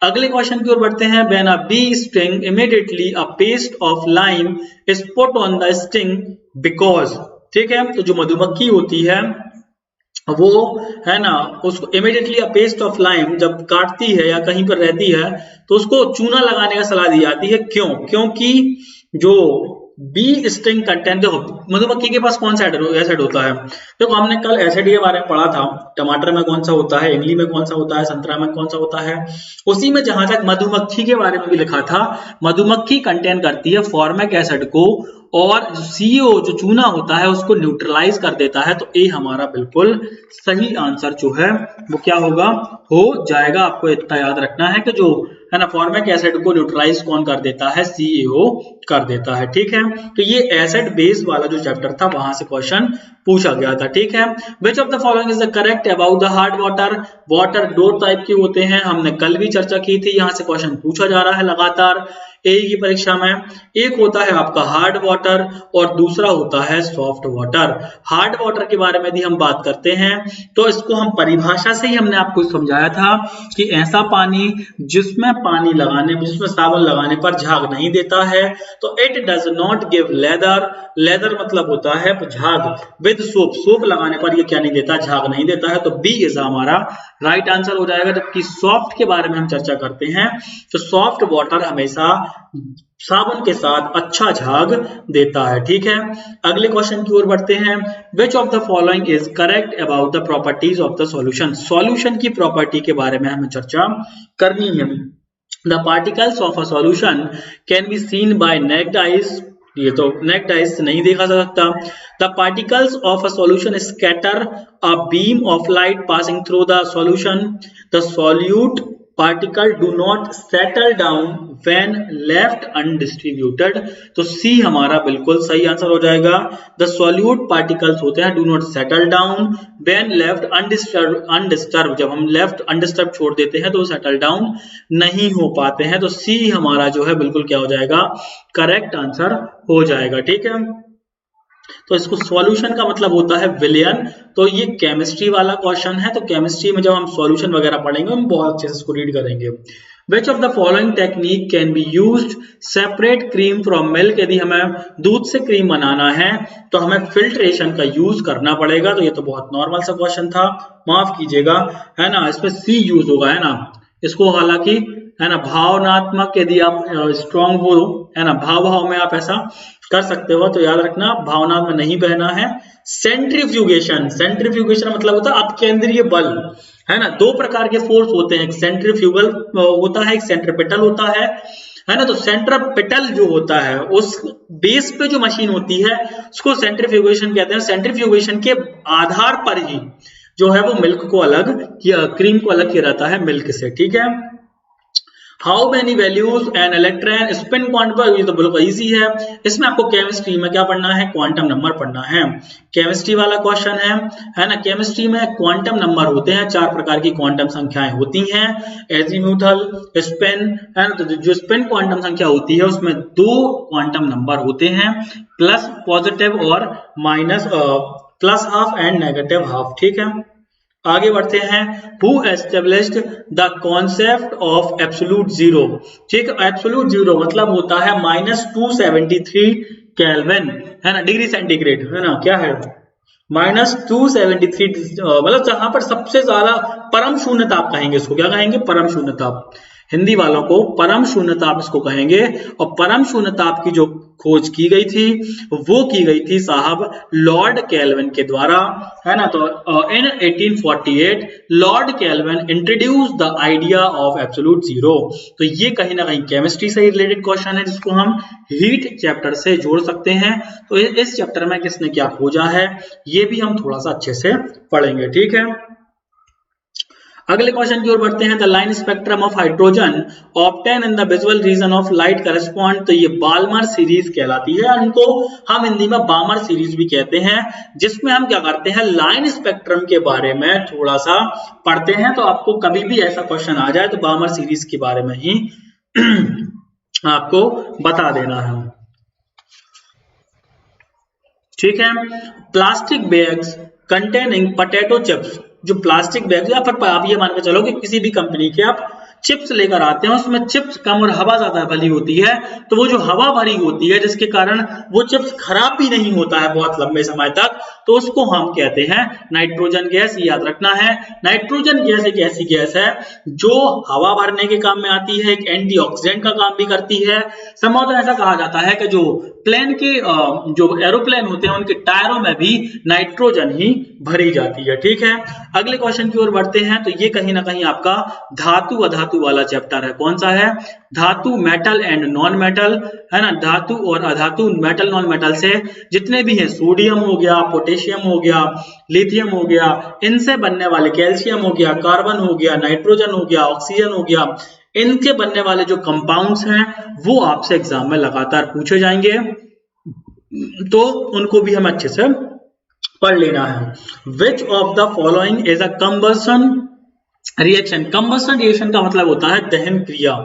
अगले क्वेश्चन की ओर बढ़ते हैं। When a bee sting immediately a paste of lime is put on the sting because, ठीक है। तो जो मधुमक्खी होती है वो है ना, उसको immediately a paste of lime जब काटती है या कहीं पर रहती है तो उसको चूना लगाने का सलाह दी जाती है। क्यों? क्योंकि जो बी स्टिंग कंटेंट, देखो मधुमक्खी के पास कौन सा एसिड होता है, देखो हमने कल एसिड के बारे में पढ़ा था, टमाटर में कौन सा होता है, इमली में कौन सा होता है, संतरा में कौन सा होता है। उसी में जहां तक मधुमक्खी के बारे में भी लिखा था, मधुमक्खी कंटेन करती है फॉर्मिक एसिड को, और CO जो चूना होता है उसको न्यूट्रलाइज कर देता है। तो ए हमारा बिल्कुल सही आंसर जो है वो क्या होगा, हो जाएगा। आपको इतना याद रखना है कि जो है ना फॉर्मिक एसिड को न्यूट्रलाइज कौन कर देता है, CO कर देता है, ठीक है। तो ये एसिड बेस वाला जो चैप्टर था वहां से क्वेश्चन पूछा गया था, ठीक है। विच of the following is the correct about the hard water. Water दो टाइप के होते हैं, हमने कल भी चर्चा की थी, यहाँ से क्वेश्चन पूछा जा रहा है लगातार ए की परीक्षा में। एक होता है आपका हार्ड वाटर और दूसरा होता है सॉफ्ट वाटर। हार्ड वाटर के बारे में भी हम बात करते हैं तो इसको हम परिभाषा से ही हमने आपको समझाया था कि ऐसा पानी जिसमें जिसमें साबुन लगाने पर झाग नहीं देता है, तो it does not give leather. Leather मतलब होता है झाग, विद सोप लगाने पर ये क्या नहीं देता, झाग नहीं देता है। तो बी इज हमारा राइट आंसर हो जाएगा। जबकि सॉफ्ट के बारे में हम चर्चा करते हैं तो सॉफ्ट वाटर हमेशा साबुन के साथ अच्छा झाग देता है, ठीक है। अगले क्वेश्चन की ओर बढ़ते हैं। Which of the following is correct about the properties of the solution. Solution की प्रॉपर्टी के बारे में हमें चर्चा करनी है। The particles of a solution can be seen by naked eyes. ये तो नेक्ड आइज से नहीं देखा जा सकता। The particles of a solution scatter a beam of light passing through the solution. The solute particle do not settle down when left undistributed. तो सी हमारा बिल्कुल सही आंसर हो जाएगा। द सॉल्यूट पार्टिकल्स होते हैं do not settle down when left undisturb. जब हम लेफ्ट अनडिस्टर्ब छोड़ देते हैं तो सेटल डाउन नहीं हो पाते हैं। तो सी हमारा जो है बिल्कुल क्या हो जाएगा, करेक्ट आंसर हो जाएगा, ठीक है। तो इसको सॉल्यूशन का मतलब होता है विलयन। तो ये केमिस्ट्री वाला क्वेश्चन है, तो केमिस्ट्री में जब हम सॉल्यूशन वगैरह पढ़ेंगे हम बहुत अच्छे से इसको रीड करेंगे। Which of the following technique can be used separate cream from milk। यदि हमें दूध से क्रीम बनाना है तो हमें फिल्ट्रेशन का यूज करना पड़ेगा। तो ये तो बहुत नॉर्मल सा क्वेश्चन था, माफ कीजिएगा, है ना। इसमें सी यूज होगा, है ना। इसको हालांकि है ना भावनात्मक, यदि आप स्ट्रॉन्ग हो, है ना, भाव में आप ऐसा कर सकते हो, तो याद रखना भावना में नहीं बहना है। सेंट्रीफ्यूगेशन, सेंट्रीफ्यूगेशन मतलब होता है अपकेंद्रीय बल, है ना। दो प्रकार के फोर्स होते हैं, एक सेंट्रीफ्यूगल होता है, एक सेंट्रीपिटल होता है ना। तो सेंट्रीपिटल जो होता है उस बेस पे जो मशीन होती है उसको सेंट्रीफ्यूगेशन कहते हैं। सेंट्रीफ्यूगेशन के आधार पर ही जो है वो मिल्क को अलग किया, क्रीम को अलग किया जाता है मिल्क से, ठीक है। How many values an electron spin quantum, ये तो बिल्कुल इजी है। इसमें आपको केमिस्ट्री में क्या पढ़ना है, क्वांटम नंबर पढ़ना है। केमिस्ट्री वाला क्वेश्चन है ना। केमिस्ट्री में क्वांटम नंबर होते हैं, 4 प्रकार की क्वांटम संख्याएं होती हैं, एजीम्यूथल, स्पिन, है ना। तो जो स्पिन क्वांटम संख्या होती है उसमें 2 क्वांटम नंबर होते हैं, प्लस पॉजिटिव और minus, plus half and negative half, ठीक है। आगे बढ़ते हैं। Who established the concept of absolute zero। ठीक है, एब्सोल्यूट जीरो मतलब होता है -273 केल्विन, है ना, डिग्री सेंटीग्रेड, है ना। क्या है -273, मतलब जहां पर सबसे ज्यादा परम शून्य ताप कहेंगे इसको, क्या कहेंगे, परम शून्य ताप। हिंदी वालों को परम शून्य ताप इसको कहेंगे। और परम शून्य ताप की जो खोज की गई थी वो की गई थी साहब लॉर्ड केल्विन के द्वारा, है ना। तो इन 1848 Lord kelvin introduce the idea of absolute zero. तो ये कहीं ना कहीं केमिस्ट्री से रिलेटेड क्वेश्चन है जिसको हम हीट चैप्टर से जोड़ सकते हैं। तो इस चैप्टर में किसने क्या खोजा है ये भी हम थोड़ा सा अच्छे से पढ़ेंगे, ठीक है। अगले क्वेश्चन की ओर बढ़ते हैं। The line spectrum of hydrogen obtain in the visual region of light correspond. तो ये बाल्मर सीरीज कहलाती है, उनको हम हिंदी में बामर सीरीज भी कहते हैं, जिसमें हम क्या करते हैं, लाइन स्पेक्ट्रम के बारे में थोड़ा सा पढ़ते हैं। तो आपको कभी भी ऐसा क्वेश्चन आ जाए तो बामर सीरीज के बारे में ही आपको बता देना है। ठीक है, plastic bags containing potato chips, जो प्लास्टिक बैग या फिर आप ये मान के चलो कि किसी भी कंपनी के आप चिप्स लेकर आते हैं, उसमें चिप्स कम और हवा ज्यादा भरी होती है, तो वो जो हवा भरी होती है जिसके कारण वो चिप्स खराब भी नहीं होता है बहुत लंबे समय तक, तो उसको हम कहते हैं नाइट्रोजन गैस। याद रखना है, नाइट्रोजन गैस एक ऐसी गैस है जो हवा भरने के काम में आती है, एक एंटीऑक्सीडेंट का काम भी करती है। संभवतः ऐसा कहा जाता है कि जो प्लेन के जो एरोप्लेन होते हैं उनके टायरों में भी नाइट्रोजन ही भरी जाती है। ठीक है, अगले क्वेश्चन की ओर बढ़ते हैं। तो ये कहीं ना कहीं आपका धातु अधातु वाला चैप्टर है। कौन सा है? धातु, मेटल एंड नॉन मेटल, है ना। धातु और अधातु, मेटल नॉन मेटल से जितने भी हैं, सोडियम हो गया, पोटेशियम हो गया, लिथियम हो गया, इनसे बनने वाले, कैल्शियम हो गया, कार्बन हो गया, नाइट्रोजन हो गया, ऑक्सीजन हो गया, इनके बनने वाले जो कंपाउंड्स हैं वो आपसे एग्जाम में लगातार पूछे जाएंगे, तो उनको भी हम अच्छे से पढ़ लेना है। विच of the following is a combustion reaction? Combustion reaction का मतलब होता है दहन क्रिया।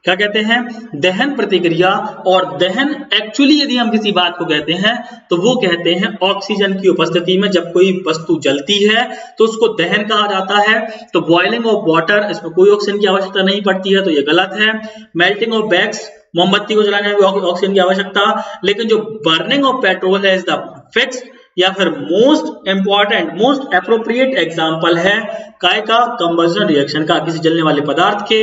क्या कहते हैं? दहन प्रतिक्रिया। और दहन एक्चुअली यदि हम किसी बात को कहते हैं तो वो कहते हैं ऑक्सीजन की उपस्थिति में जब कोई वस्तु जलती है तो उसको दहन कहा जाता है। तो बॉइलिंग ऑफ वाटर, इसमें कोई ऑक्सीजन की आवश्यकता नहीं पड़ती है, तो ये गलत है। मेल्टिंग ऑफ वैक्स, मोमबत्ती को जलाने में ऑक्सीजन की आवश्यकता, लेकिन जो बर्निंग ऑफ पेट्रोल है इज द फिक्स या फिर most important, most appropriate example है काय का? कंबशन रिएक्शन का। किसी जलने वाले पदार्थ के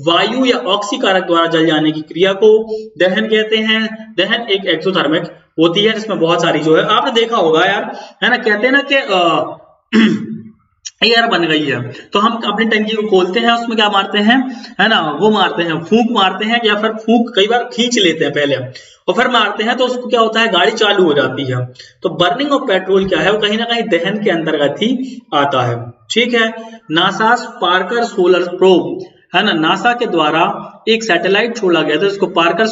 वायु या ऑक्सीकारक द्वारा जल जाने की क्रिया को दहन कहते हैं। दहन एक एक्सोथर्मिक होती है जिसमें बहुत सारी जो है, आपने देखा होगा यार, है ना, कहते हैं ना कि एयर बन गई है तो हम अपनी टंकी को खोलते हैं, उसमें क्या मारते हैं, है ना, वो मारते हैं, फूंक मारते हैं, या फिर फूंक कई बार खींच लेते हैं पहले और फिर मारते हैं, तो उसको क्या होता है, गाड़ी चालू हो जाती है। तो बर्निंग ऑफ पेट्रोल क्या है, वो कहीं ना कहीं दहन के अंतर्गत ही आता है। ठीक है, नासा पार्कर सोलर प्रोब, है ना, नासा के द्वारा एक सैटेलाइट छोड़ा गया था जिसको पार्कर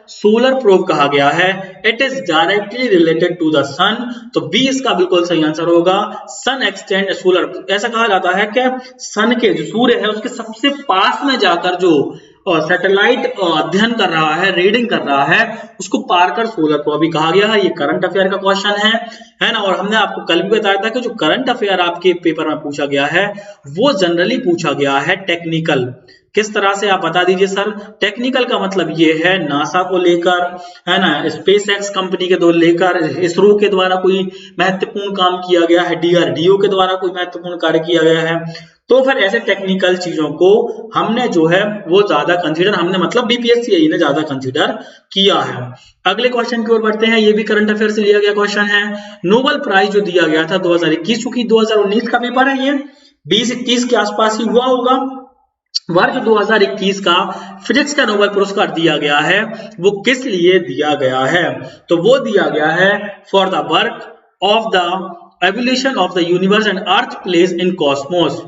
सोलर प्रोब कहा गया है। It is directly related to the sun, तो बी इसका बिल्कुल सही आंसर होगा। सन एक्सटेंड सोलर, ऐसा कहा जाता है कि सन के जो सूर्य है उसके सबसे पास में जाकर जो सैटेलाइट अध्ययन कर रहा है, रीडिंग कर रहा है, उसको पार्कर सोलर प्रोब भी कहा गया है। ये करंट अफेयर का क्वेश्चन है ना। और हमने आपको कल भी बताया था कि जो करंट अफेयर आपके पेपर में पूछा गया है वो जनरली पूछा गया है टेक्निकल। किस तरह से आप बता दीजिए सर? टेक्निकल का मतलब ये है नासा को लेकर, है ना, स्पेस एक्स कंपनी के लेकर, इसरो के द्वारा कोई महत्वपूर्ण काम किया गया है, DRDO के द्वारा कोई महत्वपूर्ण कार्य किया गया है, तो फिर ऐसे टेक्निकल चीजों को हमने जो है वो ज्यादा कंसीडर, हमने मतलब BPSC ने ज्यादा कंसीडर किया है। अगले क्वेश्चन की ओर बढ़ते हैं। ये भी करंट अफेयर से लिया गया क्वेश्चन है। नोबेल प्राइज जो दिया गया था 2021, चूंकि 2019 का पेपर है, ये 20-21 के आसपास ही हुआ होगा। वर्ष 2021 का फिजिक्स का नोबेल पुरस्कार दिया गया है, वो किस लिए दिया गया है? तो वो दिया गया है for the work of the evolution of the universe and earth place in Cosmos.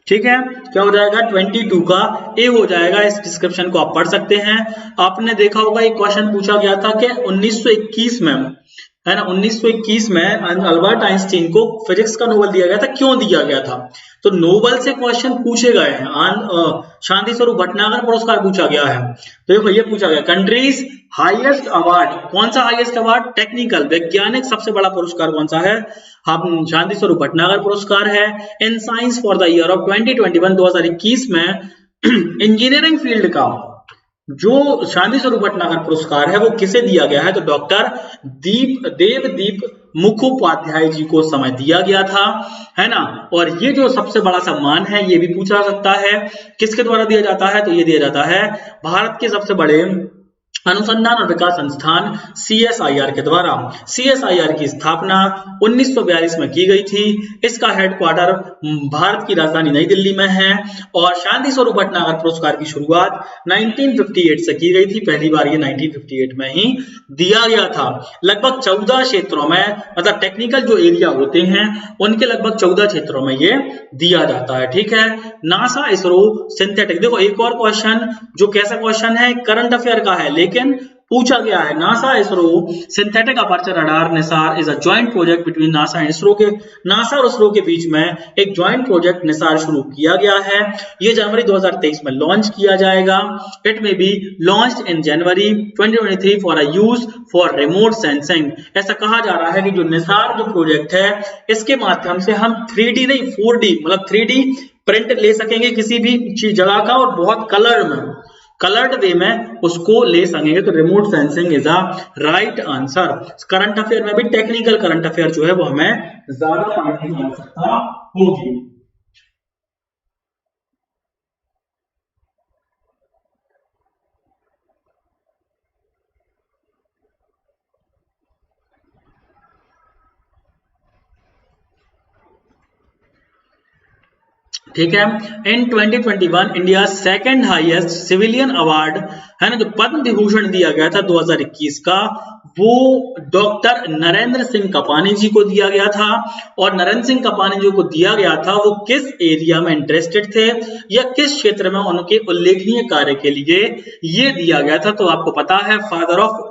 ठीक है, क्या हो जाएगा? 22 का ए हो जाएगा। इस डिस्क्रिप्शन को आप पढ़ सकते हैं। आपने देखा होगा एक क्वेश्चन पूछा गया था कि 1921 में, है ना, 1921 में अल्बर्ट आइंस्टीन को फिजिक्स का नोबेल दिया गया था। क्यों दिया गया था? तो नोबेल से क्वेश्चन पूछे गए हैं। शांति स्वरूप भटनागर पुरस्कार पूछा गया है। तो देखो ये पूछा गया कंट्रीज हाईएस्ट अवार्ड, कौन सा हाईएस्ट अवार्ड? टेक्निकल, वैज्ञानिक सबसे बड़ा पुरस्कार कौन सा है? हम शांति स्वरूप भटनागर पुरस्कार है। In science for the year of 2021, 2021 में इंजीनियरिंग फील्ड का जो शांति स्वरूप भटनागर पुरस्कार है वो किसे दिया गया है? तो डॉक्टर देवदीप मुखोपाध्याय जी को समय दिया गया था, है ना। और ये जो सबसे बड़ा सम्मान है ये भी पूछा जा सकता है किसके द्वारा दिया जाता है? तो ये दिया जाता है भारत के सबसे बड़े अनुसंधान और विकास संस्थान CSIR के द्वारा। CSIR की स्थापना 1942 में की गई थी। इसका हेडक्वार्टर भारत की राजधानी नई दिल्ली में है। और शांति स्वरूप भटनागर पुरस्कार की शुरुआत 1958 से की गई थी। पहली बार ये 1958 में ही दिया गया था। लगभग 14 क्षेत्रों में, मतलब टेक्निकल जो एरिया होते हैं उनके लगभग 14 क्षेत्रों में ये दिया जाता है। ठीक है, नासा, इसरो, सिंथेटिक। देखो एक और क्वेश्चन जो कैसा क्वेश्चन है, करंट अफेयर का है लेकिन पूछा गया है NASA ISRO synthetic aperture radar Nisar is a joint project between NASA and ISRO के नासा और इसरो के बीच में एक जॉइंट प्रोजेक्ट निसार शुरू किया गया है। ये जनवरी 2023 में लॉन्च किया जाएगा। इट में B launched in January 2023 for a use for remote sensing. ऐसा कहा जा रहा है कि जो निसार जो प्रोजेक्ट है इसके माध्यम से हम 3D नहीं 4D मतलब 3D प्रिंट ले सकेंगे किसी भी जगह का और बहुत कलर्ड वे में उसको ले सकेंगे। तो remote sensing is a right answer. Current affair में भी टेक्निकल करंट अफेयर जो है वो हमें ज्यादा पढ़ने की आवश्यकता होगी। ठीक है। इन 2021 India second highest civilian award है ना जो पद्म विभूषण दिया गया था 2021 का वो डॉक्टर नरेंद्र सिंह कपानी जी को दिया गया था। और नरेंद्र सिंह कपानी जी को दिया गया था वो किस एरिया में इंटरेस्टेड थे या किस क्षेत्र में उनके उल्लेखनीय कार्य के लिए ये दिया गया था। तो आपको पता है फादर ऑफ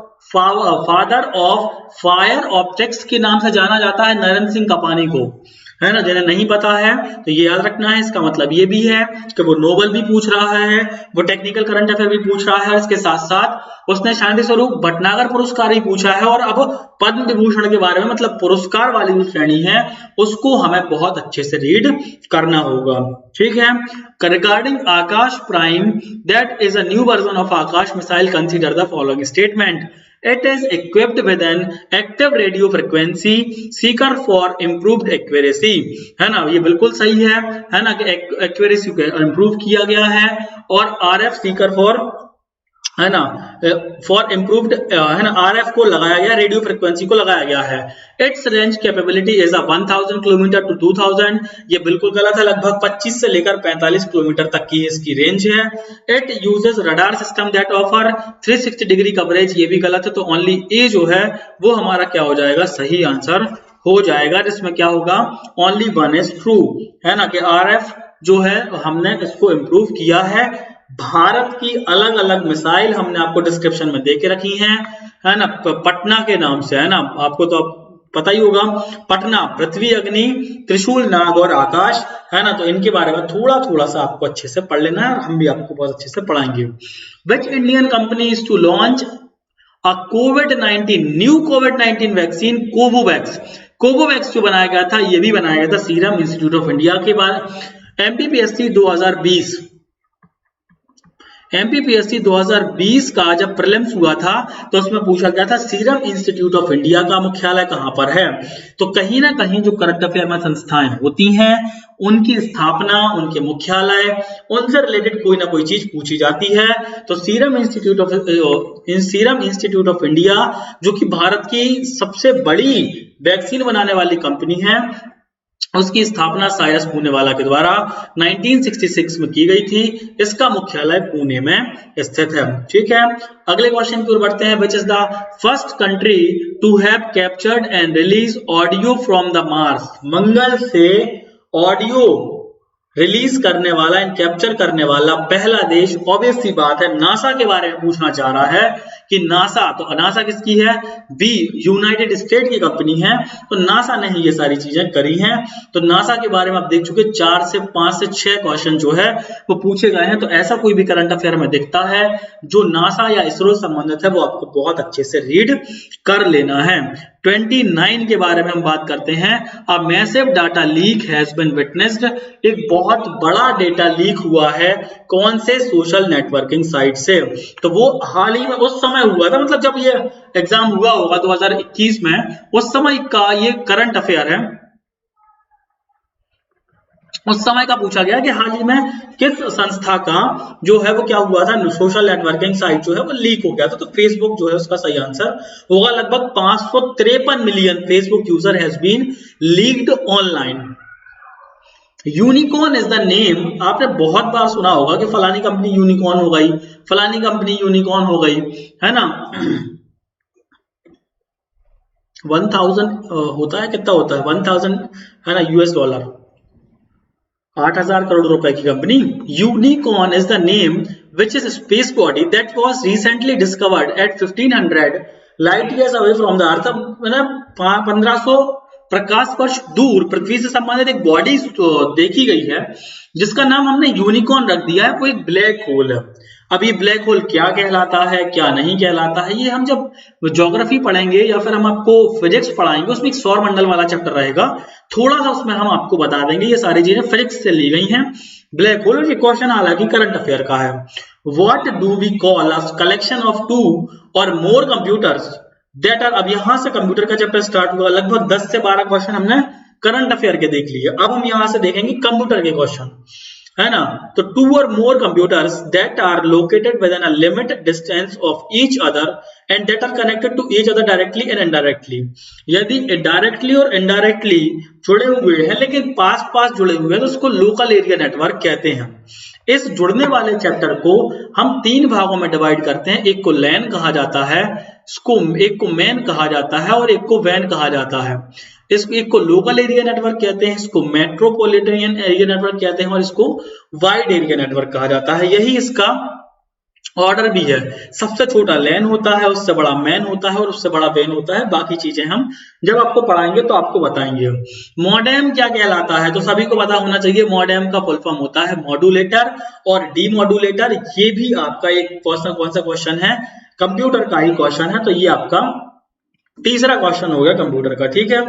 फायर ऑप्टिक्स के नाम से जाना जाता है नरेंद्र सिंह कपानी को, है ना। जिन्हें नहीं पता है तो ये याद रखना है। इसका मतलब ये भी है कि वो नोबेल भी पूछ रहा है, वो टेक्निकल करंट अफेयर भी पूछ रहा है, इसके साथ साथ उसने शांति स्वरूप भटनागर पुरस्कार भी पूछा है। और अब पद्म विभूषण के बारे में मतलब पुरस्कार वाली जो श्रेणी है उसको हमें बहुत अच्छे से रीड करना होगा। ठीक है। Regarding Akash prime that is a new version of Akash missile consider the following statement. It is equipped with an active radio frequency seeker for improved accuracy। है ना, ये बिल्कुल सही है ना कि एक्यूरेसी को इम्प्रूव किया गया है। और RF सीकर फॉर है ना फॉर इम्प्रूव्ड है ना RF को लगाया गया, रेडियो फ्रिक्वेंसी को लगाया गया है। Its range capability is 1000 kilometre to 2000। ये बिल्कुल गलत है, लगभग 25 से लेकर 45 किलोमीटर तक की इसकी रेंज है। It uses radar system that offer 360 degree coverage. ये भी गलत है। तो ओनली ए जो है वो हमारा क्या हो जाएगा, सही आंसर हो जाएगा, जिसमें क्या होगा ओनली वन इज ट्रू, है ना कि RF जो है हमने इसको इम्प्रूव किया है। भारत की अलग अलग मिसाइल हमने आपको डिस्क्रिप्शन में दे के रखी हैं, है ना। पटना के नाम से, है ना, आपको तो पता ही होगा। पटना, पृथ्वी, अग्नि, त्रिशूल, नाग और आकाश, है ना। तो इनके बारे में थोड़ा थोड़ा सा आपको अच्छे से पढ़ लेना है और हम भी आपको बहुत अच्छे से पढ़ाएंगे। Which Indian company is to launch a covid new covid vaccine Covovax. Covovax जो बनाया गया था ये भी बनाया गया था सीरम इंस्टीट्यूट ऑफ इंडिया के बाद। एमपीपीएससी 2020 का जब प्रीलिम्स हुआ था तो उसमें पूछा गया था सीरम इंस्टीट्यूट ऑफ इंडिया का मुख्यालय कहां पर है। तो कहीं ना कहीं जो करंट अफेयर में संस्थाएं होती हैं उनकी स्थापना, उनके मुख्यालय, उनसे रिलेटेड कोई ना कोई चीज पूछी जाती है। तो सीरम इंस्टीट्यूट ऑफ इंडिया जो कि भारत की सबसे बड़ी वैक्सीन बनाने वाली कंपनी है, उसकी स्थापना साइरस पूनेवाला के द्वारा 1966 में की गई थी। इसका मुख्यालय पुणे में स्थित है। ठीक है। अगले क्वेश्चन की ओर बढ़ते हैं। Which is the first country to have captured and release audio from the Mars. मंगल से ऑडियो रिलीज करने वाला एंड कैप्चर करने वाला पहला देश, ऑब्वियस सी बात है, नासा के बारे में पूछना चाह रहा है कि नासा, तो नासा किसकी है, बी यूनाइटेड स्टेट की कंपनी है। तो नासा ने ही ये सारी चीजें करी हैं। तो नासा के बारे में आप देख चुके 4 से 5 से 6 क्वेश्चन जो है वो पूछे गए हैं। तो ऐसा कोई भी करंट अफेयर में दिखता है जो नासा या इसरो संबंधित है वो आपको बहुत अच्छे से रीड कर लेना है। 29 के बारे में हम बात करते हैं। A massive data leak has been witnessed. एक बहुत बड़ा डेटा लीक हुआ है, कौन से, सोशल नेटवर्किंग साइट से। तो वो हाल ही में उस समय हुआ था, मतलब जब ये एग्जाम हुआ होगा 2021 में, उस समय का ये करंट अफेयर है। उस समय का पूछा गया कि हाल ही में किस संस्था का जो है वो क्या हुआ था, सोशल नेटवर्किंग साइट जो है वो लीक हो गया था। तो फेसबुक जो है उसका सही आंसर होगा। लगभग 553 million Facebook user has been leaked online. Unicorn is the name. आपने बहुत बार सुना होगा कि फलानी कंपनी यूनिकॉर्न हो गई, फलानी कंपनी यूनिकॉर्न हो गई, है ना। 1000 होता है, कितना होता है 1000, है ना, $, 8000 करोड़ रुपए की company. Unicorn is the name which is a space body that was recently discovered at 1500 light years away from the earth। मतलब 1500 प्रकाश वर्ष दूर पृथ्वी से संबंधित एक बॉडी देखी गई है जिसका नाम हमने यूनिकॉर्न रख दिया है। वो एक ब्लैक होल है। अब ये ब्लैक होल क्या कहलाता है क्या नहीं कहलाता है, ये हम जब ज्योग्राफी पढ़ेंगे या फिर हम आपको फिजिक्स पढ़ाएंगे, उसमें एक सौर मंडल वाला चैप्टर रहेगा, थोड़ा सा उसमें हम आपको बता देंगे। ये सारी चीजें फिजिक्स से ली गई हैं। ब्लैक होल ये क्वेश्चन हालांकि करंट अफेयर का है। What do we call a collection of 2 और मोर कंप्यूटर्स दैट आर। अब यहां से कंप्यूटर का चैप्टर स्टार्ट हुआ। लगभग 10 से 12 क्वेश्चन हमने करंट अफेयर के देख लिए। अब हम यहां से देखेंगे कंप्यूटर के क्वेश्चन, है ना। तो 2 और more computers that are located within a limited distance of each other and that are connected to each other directly and indirectly. यदि डायरेक्टली और इनडायरेक्टली जुड़े हुए हैं लेकिन पास पास जुड़े हुए हैं तो उसको लोकल एरिया नेटवर्क कहते हैं। इस जुड़ने वाले चैप्टर को हम 3 भागों में डिवाइड करते हैं। एक को लैन कहा जाता है, एक को मैन कहा जाता है और एक को वैन कहा जाता है। एक को लोकल एरिया नेटवर्क कहते हैं, इसको मेट्रोपॉलिटन एरिया नेटवर्क कहते हैं और इसको वाइड एरिया नेटवर्क कहा जाता है। यही इसका ऑर्डर भी है। सबसे छोटा लैन होता है, उससे बड़ा मैन होता है और उससे बड़ा वैन होता है। बाकी चीजें हम जब आपको पढ़ाएंगे तो आपको बताएंगे। मॉडेम क्या कहलाता है तो सभी को पता होना चाहिए। मॉडेम का फुल फॉर्म होता है मॉड्यूलेटर और डीमॉड्यूलेटर। ये भी आपका एक क्वेश्चन, कौन सा क्वेश्चन है, कंप्यूटर का ही क्वेश्चन है। तो ये आपका तीसरा क्वेश्चन हो गया कंप्यूटर का, ठीक है।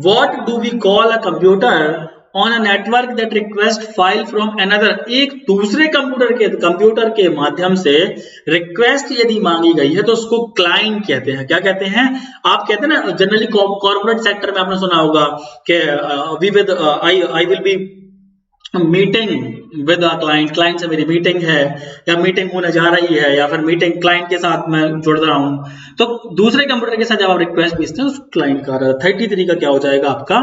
What do we call a computer on a network that request file from another. एक दूसरे कंप्यूटर के माध्यम से रिक्वेस्ट यदि मांगी गई है तो उसको क्लाइंट कहते हैं। क्या कहते हैं? आप कहते हैं ना जनरली कॉर्पोरेट सेक्टर में आपने सुना होगा कि I will be meeting with a client, client से मेरी मीटिंग है या मीटिंग होने जा रही है या फिर मीटिंग क्लाइंट के साथ मैं जुड़ रहा हूं। तो दूसरे कंप्यूटर के साथ जब आप रिक्वेस्ट भेजते हैं उस क्लाइंट का 33 का क्या हो जाएगा आपका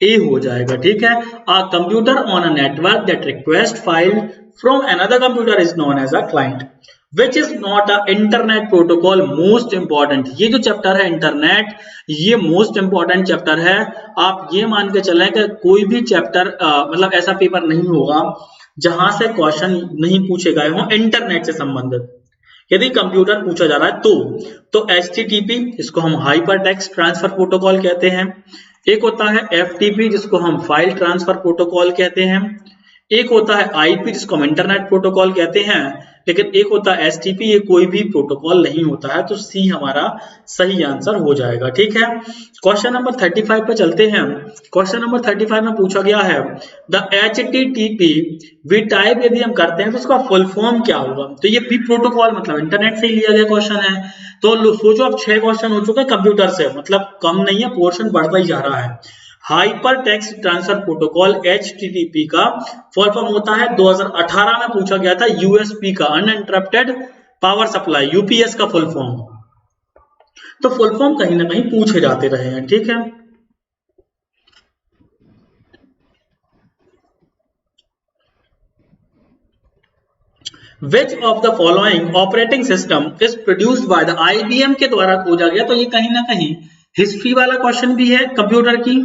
ए हो जाएगा, ठीक है। A computer on a network that request file from another computer is known as a client which is not a internet protocol. Most important ये जो चैप्टर है इंटरनेट, ये मोस्ट इंपॉर्टेंट चैप्टर है। आप ये मान के चलें कि कोई भी चैप्टर मतलब ऐसा पेपर नहीं होगा जहां से क्वेश्चन नहीं पूछे गए हों इंटरनेट से संबंधित। यदि कंप्यूटर पूछा जा रहा है तो HTTP, इसको हम हाइपर टेक्स्ट ट्रांसफर प्रोटोकॉल कहते हैं। एक होता है FTP जिसको हम फाइल ट्रांसफर प्रोटोकॉल कहते हैं। एक होता है IP जिसको हम इंटरनेट प्रोटोकॉल कहते हैं। लेकिन एक होता है STP, ये कोई भी प्रोटोकॉल नहीं होता है। तो C हमारा सही आंसर हो जाएगा, ठीक है। क्वेश्चन नंबर 35 पे चलते हैं। क्वेश्चन नंबर 35 में पूछा गया है द HTTP वी टाइप यदि हम करते हैं तो उसका फुल फॉर्म क्या होगा। तो ये भी प्रोटोकॉल मतलब इंटरनेट से ही लिया गया क्वेश्चन है। तो सोचो अब 6 क्वेश्चन हो चुके हैं कंप्यूटर से, मतलब कम नहीं है, पोर्शन बढ़ता ही जा रहा है। Hyper text transfer protocol HTTP का फुल फॉर्म होता है, 2018 में पूछा गया था, USP का अनइंटरप्टेड पावर सप्लाई, UPS का फुल फॉर्म। तो फुल फॉर्म कहीं ना कहीं पूछे जाते रहे हैं, ठीक है। Which of the following operating system is produced by the IBM के द्वारा खोजा गया। तो ये कहीं ना कहीं हिस्ट्री वाला क्वेश्चन भी है कंप्यूटर की,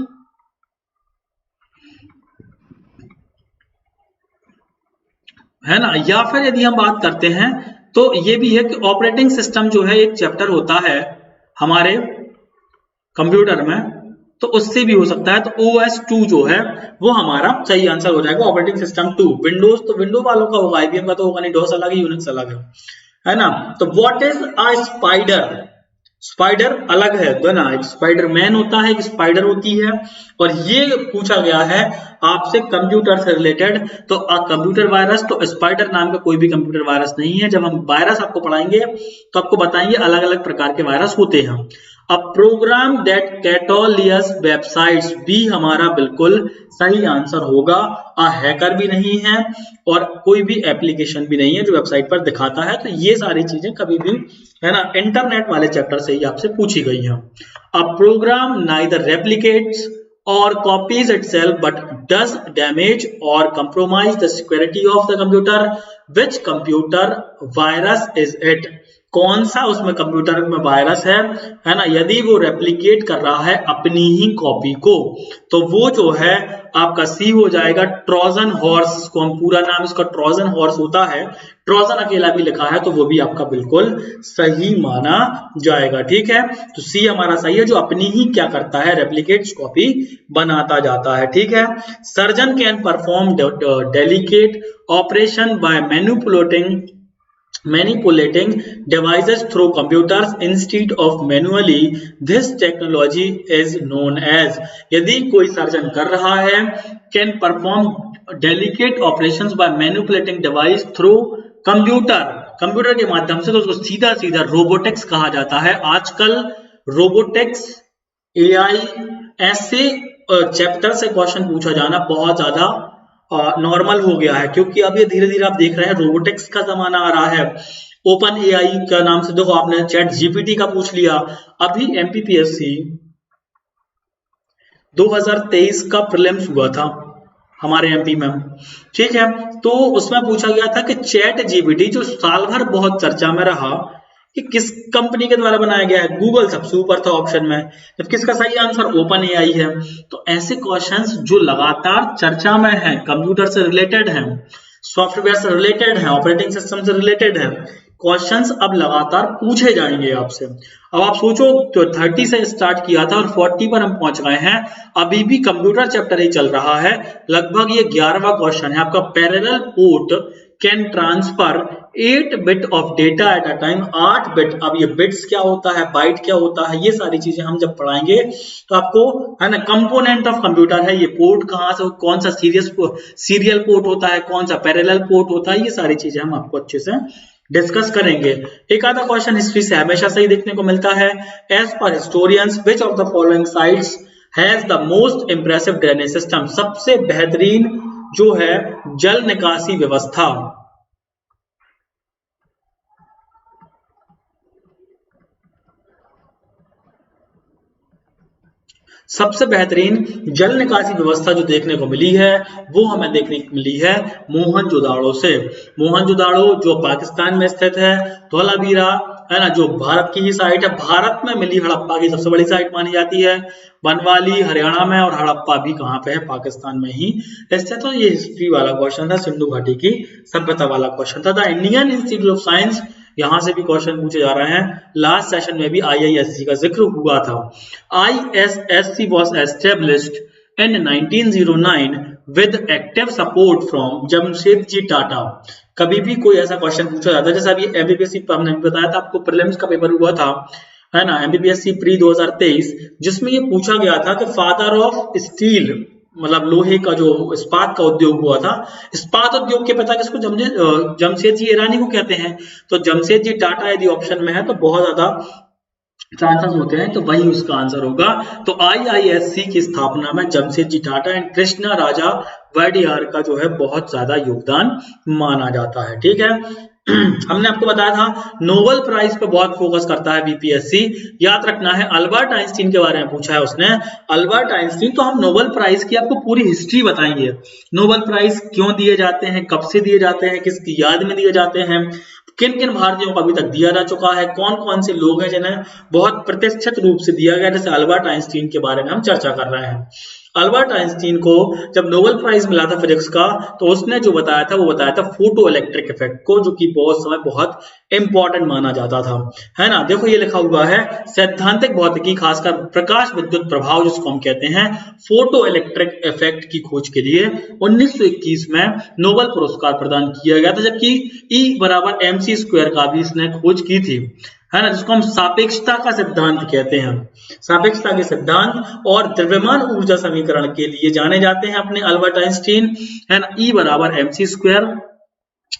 है ना। या फिर यदि हम बात करते हैं तो ये भी है कि ऑपरेटिंग सिस्टम जो है एक चैप्टर होता है हमारे कंप्यूटर में, तो उससे भी हो सकता है। तो OS2 जो है वो हमारा सही आंसर हो जाएगा, ऑपरेटिंग सिस्टम 2। विंडोज तो विंडो वालों का होगा, IBM का तो होगा नहीं, डॉस अलग है, यूनिक्स अलग है ना। तो what is a spider. Spider अलग है तो ना, एक स्पाइडर मैन होता है, एक स्पाइडर होती है। और ये पूछा गया है आपसे कंप्यूटर से रिलेटेड। तो कंप्यूटर वायरस, तो स्पाइडर नाम का कोई भी कंप्यूटर वायरस नहीं है। जब हम वायरस आपको पढ़ाएंगे तो आपको बताएंगे अलग अलग प्रकार के वायरस होते हैं। अब प्रोग्राम दैट कैटोलियस वेबसाइट्स भी हमारा बिल्कुल सही आंसर होगा। हैकर भी नहीं है और कोई भी एप्लीकेशन भी नहीं है जो वेबसाइट पर दिखाता है। तो ये सारी चीजें कभी भी, है ना, इंटरनेट वाले चैप्टर से ही आपसे पूछी गई हैं। A program neither replicates or copies itself but does damage or compromise the security of the computer. Which computer virus is it? कौन सा उसमें कंप्यूटर में वायरस है ना, यदि वो रेप्लिकेट कर रहा है अपनी ही कॉपी को, तो वो जो है आपका सी हो जाएगा ट्रोजन हॉर्स, को हम पूरा नाम इसका ट्रोजन हॉर्स होता है, ट्रोजन अकेला भी लिखा है तो वो भी आपका बिल्कुल सही माना जाएगा। ठीक है, तो सी हमारा सही है, जो अपनी ही क्या करता है, रेप्लिकेट कॉपी बनाता जाता है। ठीक है, surgeon can perform delicate operation by manipulating devices through computers instead of manually. This technology is known as, यदि कोई सर्जन कर रहा है, can perform delicate operations by manipulating device through computer के माध्यम से, तो उसको सीधा सीधा रोबोटिक्स कहा जाता है। आजकल रोबोटिक्स, एआई, ऐसे चैप्टर से क्वेश्चन पूछा जाना बहुत ज्यादा नॉर्मल हो गया है, क्योंकि अब ये धीरे धीरे आप देख रहे हैं रोबोटिक्स का जमाना आ रहा है। ओपन एआई का नाम से देखो, आपने चैट जीपीटी का पूछ लिया, अभी एमपीपीएससी 2023 का प्रीलिम्स हुआ था हमारे एमपी में। ठीक है, तो उसमें पूछा गया था कि चैट जीपीटी जो साल भर बहुत चर्चा में रहा, कि किस कंपनी के द्वारा बनाया गया है, गूगल सबसे ऊपर था ऑप्शन में, जब किसका सही आंसर ओपन एआई है। तो ऐसे क्वेश्चंस जो लगातार चर्चा में है, कंप्यूटर से रिलेटेड है, सॉफ्टवेयर से रिलेटेड है, ऑपरेटिंग सिस्टम से रिलेटेड है, क्वेश्चंस अब लगातार पूछे जाएंगे आपसे। अब आप सोचो, तो 30 से स्टार्ट किया था और 40 पर हम पहुंच गए हैं, अभी भी कंप्यूटर चैप्टर ही चल रहा है। लगभग ये 11वां क्वेश्चन है आपका। Parallel port can transfer 8 bit of data at a time, 8 bit. अब ये बिट्स क्या होता है, बाइट क्या होता है, ये सारी चीजें हम जब पढ़ाएंगे तो आपको, है ना, कंपोनेंट ऑफ कंप्यूटर है, ये पोर्ट कहाँ से, कौन सा सीरियल पोर्ट होता है, कौन सा पैरेलल पोर्ट होता है, ये सारी चीजें हम आपको अच्छे से डिस्कस करेंगे। एक आधा क्वेश्चन हिस्ट्री से हमेशा सही देखने को मिलता है। As per historians which of the following sites has the most impressive drainage system, सबसे बेहतरीन जो है जल निकासी व्यवस्था, सबसे बेहतरीन जल निकासी व्यवस्था जो देखने को मिली है वो हमें देखने को मिली है मोहनजोदाड़ो से। मोहनजोदाड़ो जो पाकिस्तान में स्थित है, धौलावीरा है ना, जो भारत की ही साइट है, भारत में मिली हड़प्पा की सबसे बड़ी साइट मानी जाती है। बनवाली हरियाणा में, और हड़प्पा भी कहाँ पे है, पाकिस्तान में ही स्थित। तो ये हिस्ट्री वाला क्वेश्चन था, सिंधु घाटी की सभ्यता वाला क्वेश्चन था। The Indian institute of science, यहां से भी क्वेश्चन पूछे जा रहे हैं। लास्ट सेशन में भी आईआईएससी का जिक्र हुआ था। ISSC was established in 1909 with active support from Jamshedji Tata. कभी भी कोई ऐसा क्वेश्चन पूछा जाता है, जैसे अभी एमबीबीएससी हमने बताया था आपको, प्रीलिम्स का पेपर हुआ था, है ना, एमबीबीएससी प्री 2023, जिसमें ये पूछा गया था कि फादर ऑफ स्टील, मतलब लोहे का जो इस्पात का उद्योग हुआ था, इस्पात उद्योग के पिता किसको, जमशेदजी ईरानी को कहते हैं। तो जमशेदजी टाटा यदि ऑप्शन में है तो बहुत ज्यादा चांसेस होते हैं, तो वही उसका आंसर होगा। तो आईआईएससी की स्थापना में जमशेदजी टाटा एंड कृष्णा राजा वाडियार का जो है बहुत ज्यादा योगदान माना जाता है। ठीक है, हमने आपको बताया था नोबेल प्राइज पे बहुत फोकस करता है बीपीएससी, याद रखना है। अल्बर्ट आइंस्टीन के बारे में पूछा है उसने, अल्बर्ट आइंस्टीन। तो हम नोबेल प्राइज की आपको पूरी हिस्ट्री बताएंगे, नोबेल प्राइज क्यों दिए जाते हैं, कब से दिए जाते हैं, किसकी याद में दिए जाते हैं, किन किन भारतीयों को अभी तक दिया जा चुका है, कौन कौन से लोग हैं जिन्हें बहुत प्रतिष्ठित रूप से दिया गया। जैसे अल्बर्ट आइंस्टीन के बारे में हम चर्चा कर रहे हैं। अल्बर्ट आइंस्टीन को जब नोबेल प्राइज मिला था फिजिक्स का, तो उसने जो बताया था वो बताया था फोटो इलेक्ट्रिक इफेक्ट को, जो कि बहुत समय बहुत इंपॉर्टेंट माना जाता था, है ना। देखो ये लिखा हुआ है, सैद्धांतिक भौतिकी खासकर प्रकाश विद्युत प्रभाव जिसको हम कहते हैं, फोटो इलेक्ट्रिक इफेक्ट की खोज के लिए 1921 में नोबेल पुरस्कार प्रदान किया गया था, जबकि E बराबर mc² का भी इसने खोज की थी, है ना, जिसको हम सापेक्षता का सिद्धांत कहते हैं। सापेक्षता के सिद्धांत और द्रव्यमान ऊर्जा समीकरण के लिए जाने जाते हैं अपने अल्बर्ट आइंस्टीन, है ना। E बराबर mc²,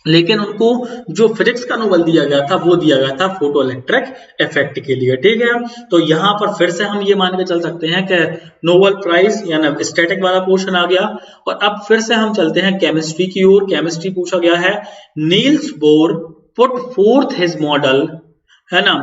लेकिन उनको जो फिजिक्स का नोबेल दिया गया था वो दिया गया था फोटो इलेक्ट्रिक इफेक्ट के लिए। ठीक है, तो यहाँ पर फिर से हम ये मान के चल सकते हैं कि नोबेल प्राइज यानी स्टैटिक वाला पोर्शन आ गया। और अब फिर से हम चलते हैं केमिस्ट्री की ओर। केमिस्ट्री पूछा गया है, Niels Bohr put fourth his model, है ना,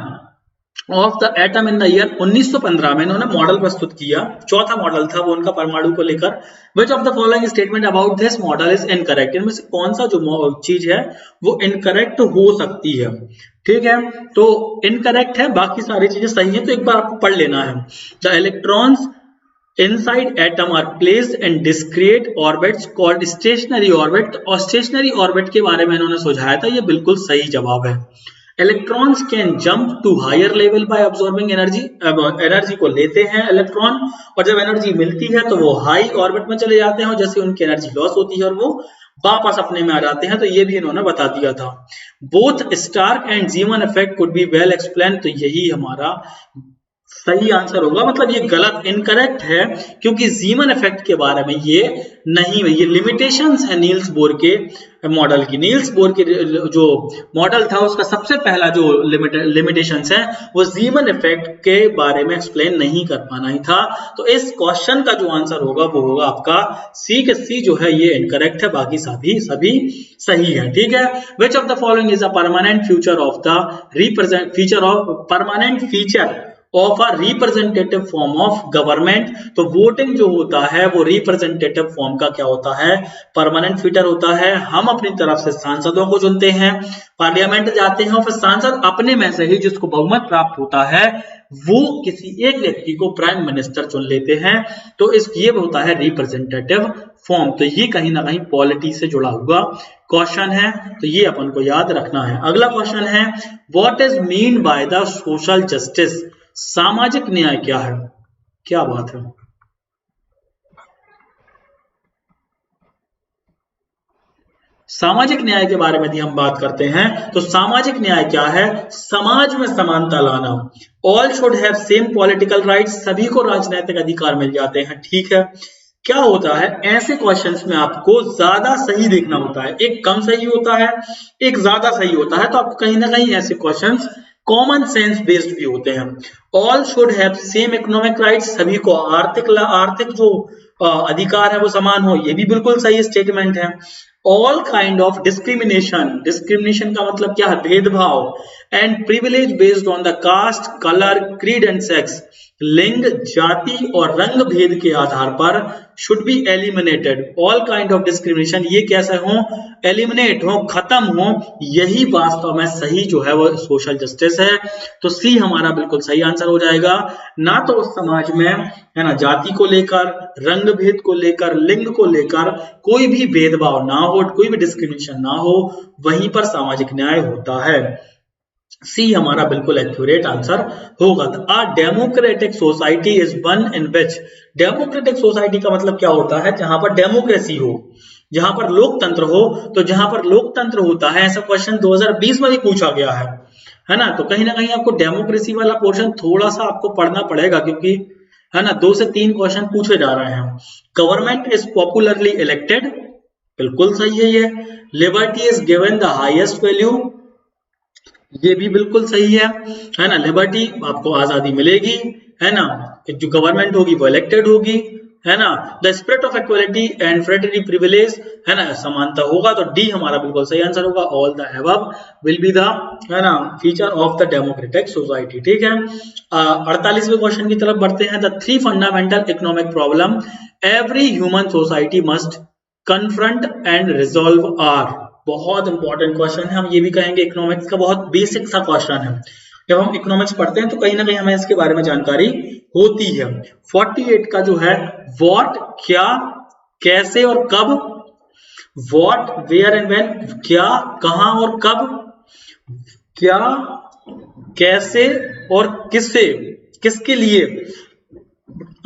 of the atom in the year 1915 में इन्होंने मॉडल प्रस्तुत किया, चौथा मॉडल था वो उनका परमाणु को लेकर। विच of the following statement about this model is incorrect, इनमें से कौन सा जो चीज है वो इनकरेक्ट हो सकती है, ठीक है। तो इनकरेक्ट है, बाकी सारी चीजें सही है, तो एक बार आपको पढ़ लेना है। The electrons inside atom are placed in discrete orbits called stationary orbit, और stationary orbit के बारे में इन्होंने सुझाया था, ये बिल्कुल सही जवाब है। Electrons can jump to higher level by absorbing energy, energy को लेते हैं इलेक्ट्रॉन, और जब एनर्जी मिलती है तो वो हाई ऑर्बिट में चले जाते हैं, और जैसे उनकी एनर्जी लॉस होती है और वो वापस अपने में आ जाते हैं, तो ये भी इन्होंने बता दिया था। Both Stark and Zeeman effect could be well explain, तो यही हमारा सही आंसर होगा, मतलब ये गलत इनकरेक्ट है, क्योंकि जीमन इफेक्ट के बारे में ये नहीं है, ये लिमिटेशंस है नील्स बोर के मॉडल की। नील्स बोर के जो मॉडल था उसका सबसे पहला जो लिमिटेशंस है वो जीमन इफेक्ट के बारे में एक्सप्लेन नहीं कर पाना ही था। तो इस क्वेश्चन का जो आंसर होगा वो होगा आपका सी के सी जो है ये इनकरेक्ट है, बाकी सभी सही है, ठीक है। विच of the following is a permanent future of the permanent feature of a representative form of government, तो वोटिंग जो होता है वो रिप्रेजेंटेटिव फॉर्म का क्या होता है, परमानेंट फीचर होता है। हम अपनी तरफ से सांसदों को चुनते हैं, पार्लियामेंट जाते हैं, और फिर सांसद अपने में से ही जिसको बहुमत प्राप्त होता है वो किसी एक व्यक्ति को प्राइम मिनिस्टर चुन लेते हैं, तो ये होता है रिप्रेजेंटेटिव फॉर्म। तो ये कहीं ना कहीं पॉलिटी से जुड़ा हुआ क्वेश्चन है, तो ये अपन को याद रखना है। अगला क्वेश्चन है what is mean by the social justice, सामाजिक न्याय क्या है, क्या बात है। सामाजिक न्याय के बारे में यदि हम बात करते हैं तो सामाजिक न्याय क्या है, समाज में समानता लाना। All should have same political rights, सभी को राजनीतिक अधिकार मिल जाते हैं, ठीक है। क्या होता है ऐसे क्वेश्चंस में आपको ज्यादा सही देखना होता है, एक कम सही होता है एक ज्यादा सही होता है, तो आपको कहीं ना कहीं ऐसे क्वेश्चंस कॉमन सेंस बेस्ड भी होते हैं। All should have same economic rights, सभी को आर्थिक जो अधिकार है वो समान हो, ये भी बिल्कुल सही स्टेटमेंट है। ऑल काइंड ऑफ डिस्क्रिमिनेशन का मतलब क्या है, भेदभाव, and privilege based on the caste, colour, creed and sex, लिंग, जाति और रंग भेद के आधार पर should be eliminated. All kind of discrimination ये कैसे हो, एलिमिनेट हो, खत्म हो, यही वास्तव में सही जो है वो सोशल जस्टिस है। तो सी हमारा बिल्कुल सही आंसर हो जाएगा। ना तो उस समाज में है ना जाति को लेकर, रंग भेद को लेकर, लिंग को लेकर कोई भी भेदभाव ना हो, कोई भी डिस्क्रिमिनेशन ना हो, वहीं पर सामाजिक न्याय होता है। सी हमारा बिल्कुल एक्यूरेट आंसर होगा। A democratic society is one in which, democratic society का मतलब क्या होता है, जहां पर डेमोक्रेसी हो, जहां पर लोकतंत्र हो। तो जहां पर लोकतंत्र होता है, ऐसा क्वेश्चन 2020 में भी पूछा गया है ना। तो कहीं ना कहीं आपको डेमोक्रेसी वाला पोर्शन थोड़ा सा आपको पढ़ना पड़ेगा, क्योंकि है ना 2 से 3 क्वेश्चन पूछे जा रहे हैं। गवर्नमेंट इज पॉपुलरली इलेक्टेड, बिल्कुल सही है ये। Liberty is given the highest value, ये भी बिल्कुल सही है ना। लिबर्टी आपको आजादी मिलेगी, है ना, जो गवर्नमेंट होगी वो इलेक्टेड होगी, है ना। The spirit of equality and fraternity privilege, है ना, समानता होगा, तो डी हमारा बिल्कुल सही आंसर होगा। All the above will be the, है ना, feature of the democratic society, ठीक है। 48वें क्वेश्चन की तरफ बढ़ते हैं। The 3 fundamental economic problem every human society must confront and resolve are, बहुत इंपॉर्टेंट क्वेश्चन है, हम ये भी कहेंगे इकोनॉमिक्स का बहुत बेसिक सा क्वेश्चन है। जब हम इकोनॉमिक्स पढ़ते हैं तो कहीं ना कहीं हमें इसके बारे में जानकारी होती है। 48 का जो है व्हाट, क्या, कैसे और कब, व्हाट, वेयर एंड व्हेन, क्या, कहां और कब, क्या, कैसे और किससे, किसके लिए,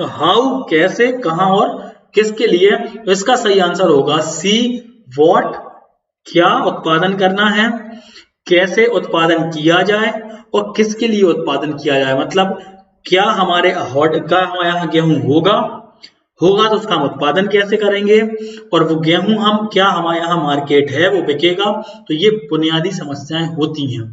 हाउ, कैसे, कहां और किसके लिए। तो इसका सही आंसर होगा सी, व्हाट, क्या उत्पादन करना है, कैसे उत्पादन किया जाए और किसके लिए उत्पादन किया जाए। मतलब क्या हमारे यहाँ गेहूं होगा तो उसका हम उत्पादन कैसे करेंगे, और वो गेहूं हम क्या हमारे यहाँ मार्केट है वो बिकेगा। तो ये बुनियादी समस्याएं होती हैं।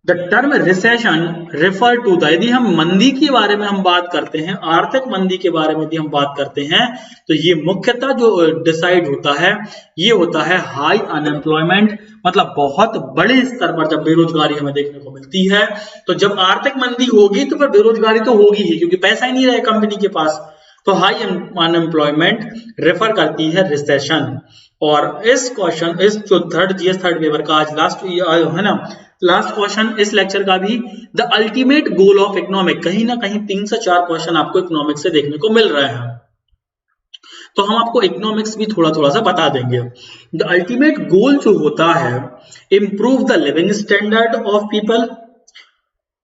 The term recession refer to the, यदि हम मंदी के बारे में हम बात करते हैं, आर्थिक मंदी के बारे में यदि हम बात करते हैं, तो ये मुख्यतः जो डिसाइड होता है ये होता है हाई अनएम्प्लॉयमेंट, मतलब बहुत बड़े स्तर पर जब बेरोजगारी हमें देखने को मिलती है। तो जब आर्थिक मंदी होगी तो फिर बेरोजगारी तो होगी ही, क्योंकि पैसा ही नहीं रहे कंपनी के पास। तो हाई अनएम्प्लॉयमेंट रेफर करती है रिसेशन। और इस क्वेश्चन, इस जो जीएस थर्ड पेपर का आज लास्ट है ना, लास्ट क्वेश्चन इस लेक्चर का भी, the ultimate goal of economic, कहीं ना कहीं 3 से 4 क्वेश्चन आपको इकोनॉमिक्स से देखने को मिल रहे हैं। तो हम आपको इकोनॉमिक्स भी थोड़ा थोड़ा सा बता देंगे। द अल्टीमेट गोल जो होता है, improve the living standard of people,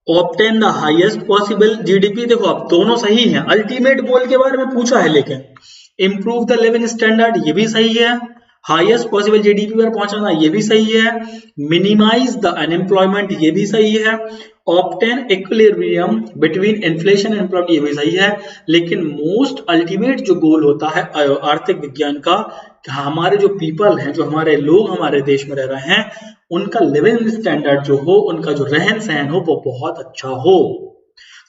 obtain the highest possible GDP. देखो अब दोनों सही हैं, अल्टीमेट गोल के बारे में पूछा है, लेकिन इंप्रूव द लिविंग स्टैंडर्ड ये भी सही है, हाईएस्ट पॉसिबल जीडीपी पर पहुंचाना ये भी सही है, मिनिमाइज द अनएम्प्लॉयमेंट ये भी सही है, obtain equilibrium between inflation and employment ये भी सही है। लेकिन मोस्ट अल्टीमेट जो गोल होता है आर्थिक विज्ञान का, हमारे जो पीपल हैं, जो हमारे लोग हमारे देश में रह रहे हैं, उनका लिविंग स्टैंडर्ड जो हो, उनका जो रहन सहन हो वो बहुत अच्छा हो।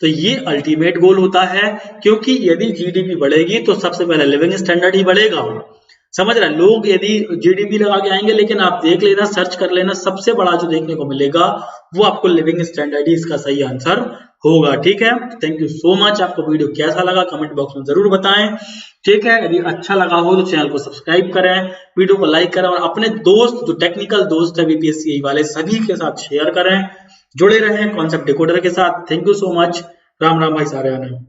तो ये अल्टीमेट गोल होता है, क्योंकि यदि जीडीपी बढ़ेगी तो सबसे पहले लिविंग स्टैंडर्ड ही बढ़ेगा। समझ रहे हैं, लोग यदि जीडीपी लगा के आएंगे, लेकिन आप देख लेना, सर्च कर लेना, सबसे बड़ा जो देखने को मिलेगा वो आपको लिविंग स्टैंडर्ड ही इसका सही आंसर होगा। ठीक है, थैंक यू सो मच। आपको वीडियो कैसा लगा कमेंट बॉक्स में जरूर बताएं। ठीक है, यदि अच्छा लगा हो तो चैनल को सब्सक्राइब करें, वीडियो को लाइक करें, और अपने दोस्त जो टेक्निकल दोस्त है बीपीएससी वाले सभी के साथ शेयर करें। जुड़े रहें कॉन्सेप्ट डिकोडर के साथ। Thank you so much. Ram Ram भाई सारे आने।